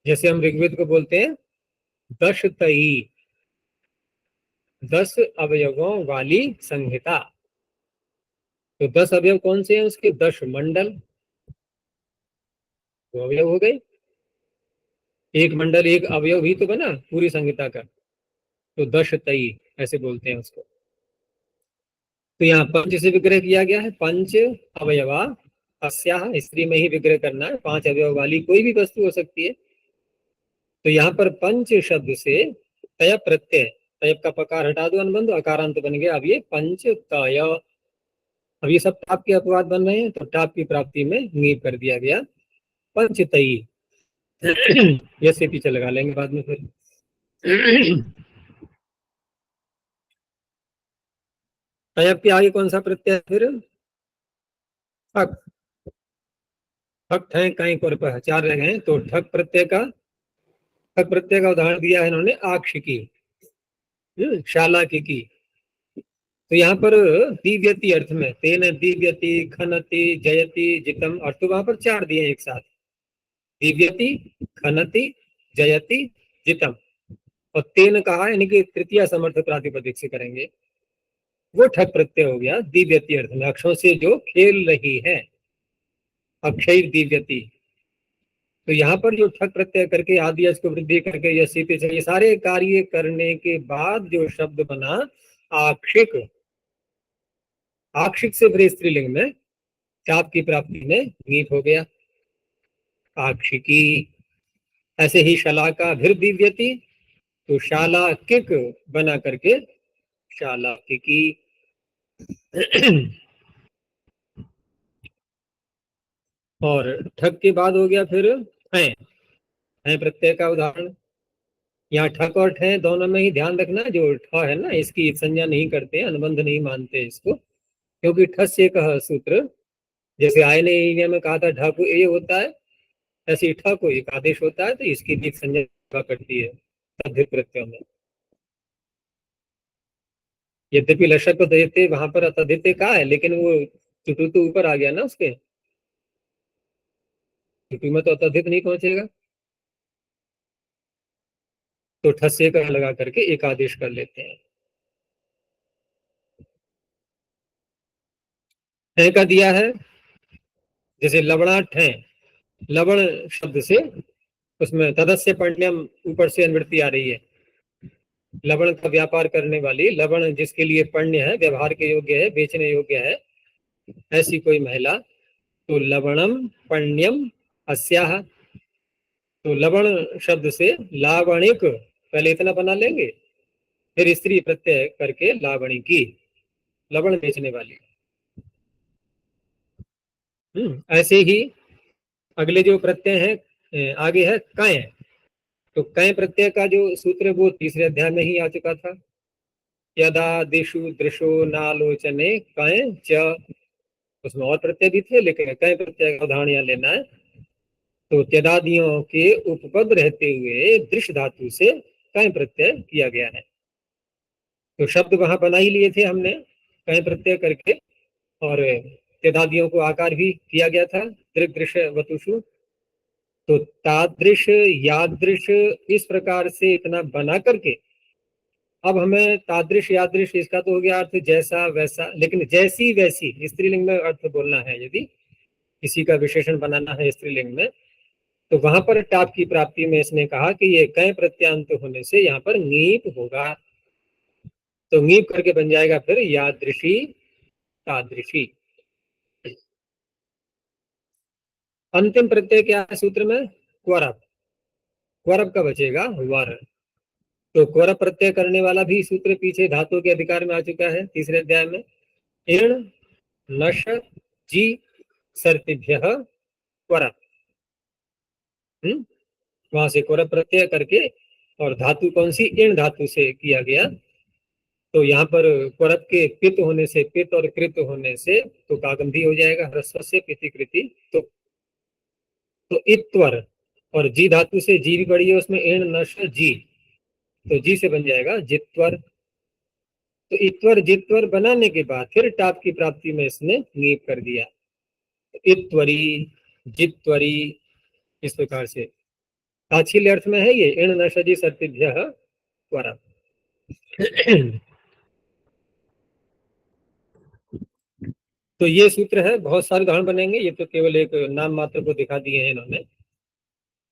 Speaker 1: जैसे हम ऋग्वेद को बोलते हैं दश तई, 10 अवयवों वाली संहिता। तो 10 अवयव कौन से हैं उसके? 10 मंडल, तो अवयव हो गए। एक मंडल एक अवयव ही तो बना पूरी संहिता का, तो 10 तई ऐसे बोलते हैं उसको। तो यहाँ पंच से विग्रह किया गया है, पंच अवयवा अस्याह, स्त्री में ही विग्रह करना है, 5 अवयव वाली कोई भी वस्तु हो सकती है। तो यहाँ पर पंच शब्द से तय प्रत्यय, तय का पकार हटा दो, अनुबंध अकारांत बन गया। अब ये पंच तय, अब ये सब टाप के अपवाद बन रहे हैं, तो टाप की प्राप्ति में नीव कर दिया गया पंचतई। ये से पीछे लगा लेंगे बाद में फिर। तयप के आगे कौन सा प्रत्यय है फिर? ठक। ठक ठैक काइक और पह 4 रह गए, तो ठक प्रत्यय का, ठक प्रत्यय का उदाहरण दिया है इन्होंने आक्षिकी, शाला की। तो यहाँ पर दिव्यति अर्थ में तेन दिव्यति खनति जयति जितम अर्थ, तो वहां पर 4 दिए एक साथ, दिव्यति खनति जयति जितम। और तेन कहा यानी कि तृतीय समर्थ प्रातिपदिक से करेंगे, वो ठक प्रत्यय हो गया दिव्यति अर्थ में, अक्षरों से जो खेल रही है, अक्षय दिव्यति। तो यहाँ पर जो ठक प्रत्यय करके आदि को वृद्धि करके यसी पे ये सारे कार्य करने के बाद जो शब्द बना आक्षिक, आक्षिक से फिर स्त्रीलिंग में चाप की प्राप्ति में नीप हो गया आक्षिकी। ऐसे ही शला का फिर दिव्यति, तो शाला किक बना करके शाला किकी। और ठक के बाद हो गया फिर है प्रत्यय का उदाहरण। यहाँ ठक और ठे दोनों में ही ध्यान रखना, जो ठ है ना इसकी संज्ञा नहीं करते, अनुबंध नहीं मानते इसको, क्योंकि ठस से कह सूत्र, जैसे आय ने में कहा था ढाकू ये होता है, ऐसे ठ को एक आदेश होता है, तो इसकी भी संज्ञा करती है तद्धित प्रत्ययों में। यद्यपि लशक को देते वहां पर तद्धित कहा है, लेकिन वो चुटू तो ऊपर आ गया ना उसके, चुटू में तो तद्धित नहीं पहुंचेगा, तो ठस्से का लगा करके एक आदेश कर लेते हैं। है का दिया है, जैसे लवणाट है, लवण शब्द से उसमें तदस्य पण्यम ऊपर से अनुवृत्ति आ रही है, लवण का व्यापार करने वाली, लवण जिसके लिए पण्य है, व्यवहार के योग्य है, बेचने योग्य है, ऐसी कोई महिला, तो लवणम पण्यम अस्याह। तो लवण शब्द से लावणिक, पहले इतना बना लेंगे, फिर स्त्री प्रत्यय करके लावणिकी, लवण बेचने वाली। ऐसे ही अगले जो प्रत्यय है आगे है कय। तो कय प्रत्यय का जो सूत्र है वो 3रे अध्याय में ही आ चुका था, यदा दिशु दृशो नालोचने कय च, उसमें और प्रत्यय भी थे, लेकिन कय प्रत्यय का उदाहरण यहाँ लेना है। तो त्यदादियों के उपपद रहते हुए दृश्य धातु से कय प्रत्यय किया गया है। तो शब्द वहां बना ही लिए थे हमने कय प्रत्यय करके, और त्यदादियों को आकार भी किया गया था दृग दृश्य वतुषु। तो तादृश यादृश इस प्रकार से इतना बना करके, अब हमें तादृश यादृश इसका तो हो गया अर्थ जैसा वैसा, लेकिन जैसी वैसी स्त्रीलिंग में अर्थ बोलना है, यदि किसी का विशेषण बनाना है स्त्रीलिंग में, तो वहां पर टाप की प्राप्ति में इसने कहा कि ये कय प्रत्यांत होने से यहाँ पर नीप होगा, तो नीप करके बन जाएगा फिर यादृशी तादृशी। अंतिम प्रत्यय क्या है सूत्र में? क्वरप, क्वरप का बचेगा वर। तो क्वरप प्रत्यय करने वाला भी सूत्र पीछे धातु के अधिकार में आ चुका है 3रे अध्याय में, इण नश जी सर्तिभ्य क्वरप। वहां से क्वरप प्रत्यय करके, और धातु कौन सी? इण धातु से किया गया। तो यहाँ पर क्वरप के पित होने से, पित और कृत होने से तो कागंधी हो जाएगा ह्रस्व से पिति कृति, तो इत्वर, और जी धातु से जी भी पड़ी है उसमें, एण नश जी, तो जी से बन जाएगा जित्वर। तो इत्वर जित्वर बनाने के बाद फिर टाप की प्राप्ति में इसने नीप कर दिया, इत्वरी जित्वरी, इस प्रकार से ताच्छील्य अर्थ में है ये, एण नशजी सर्तिभ्यः त्वरा। तो ये सूत्र है, बहुत सारे उदाहरण बनेंगे, ये तो केवल एक नाम मात्र को दिखा दिए हैं इन्होंने।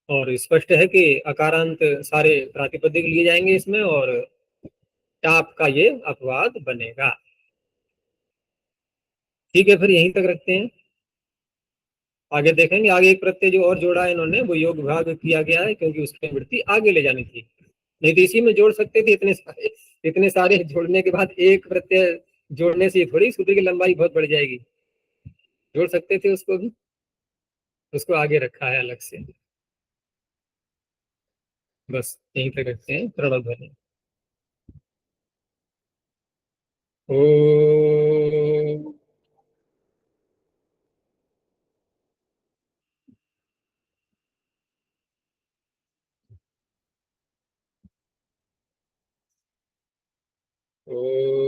Speaker 1: और स्पष्ट है कि अकारांत सारे प्रातिपदिक लिए जाएंगे इसमें, और टाप का ये अपवाद बनेगा। ठीक है, फिर यहीं तक रखते हैं, आगे देखेंगे। आगे एक प्रत्यय जो और जोड़ा है इन्होंने, वो योग विभाग किया गया है, क्योंकि उसकी वृत्ति आगे ले जानी थी। नहीं तो इसी में जोड़ सकते थे, इतने सारे जोड़ने के बाद एक प्रत्यय जोड़ने से थोड़ी सूत्र की लंबाई बहुत बढ़ जाएगी, जोड़ सकते थे उसको भी, उसको आगे रखा है अलग से। बस यहीं तक रखते हैं, प्रणव ध्वनि। ओ ओ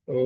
Speaker 1: ओ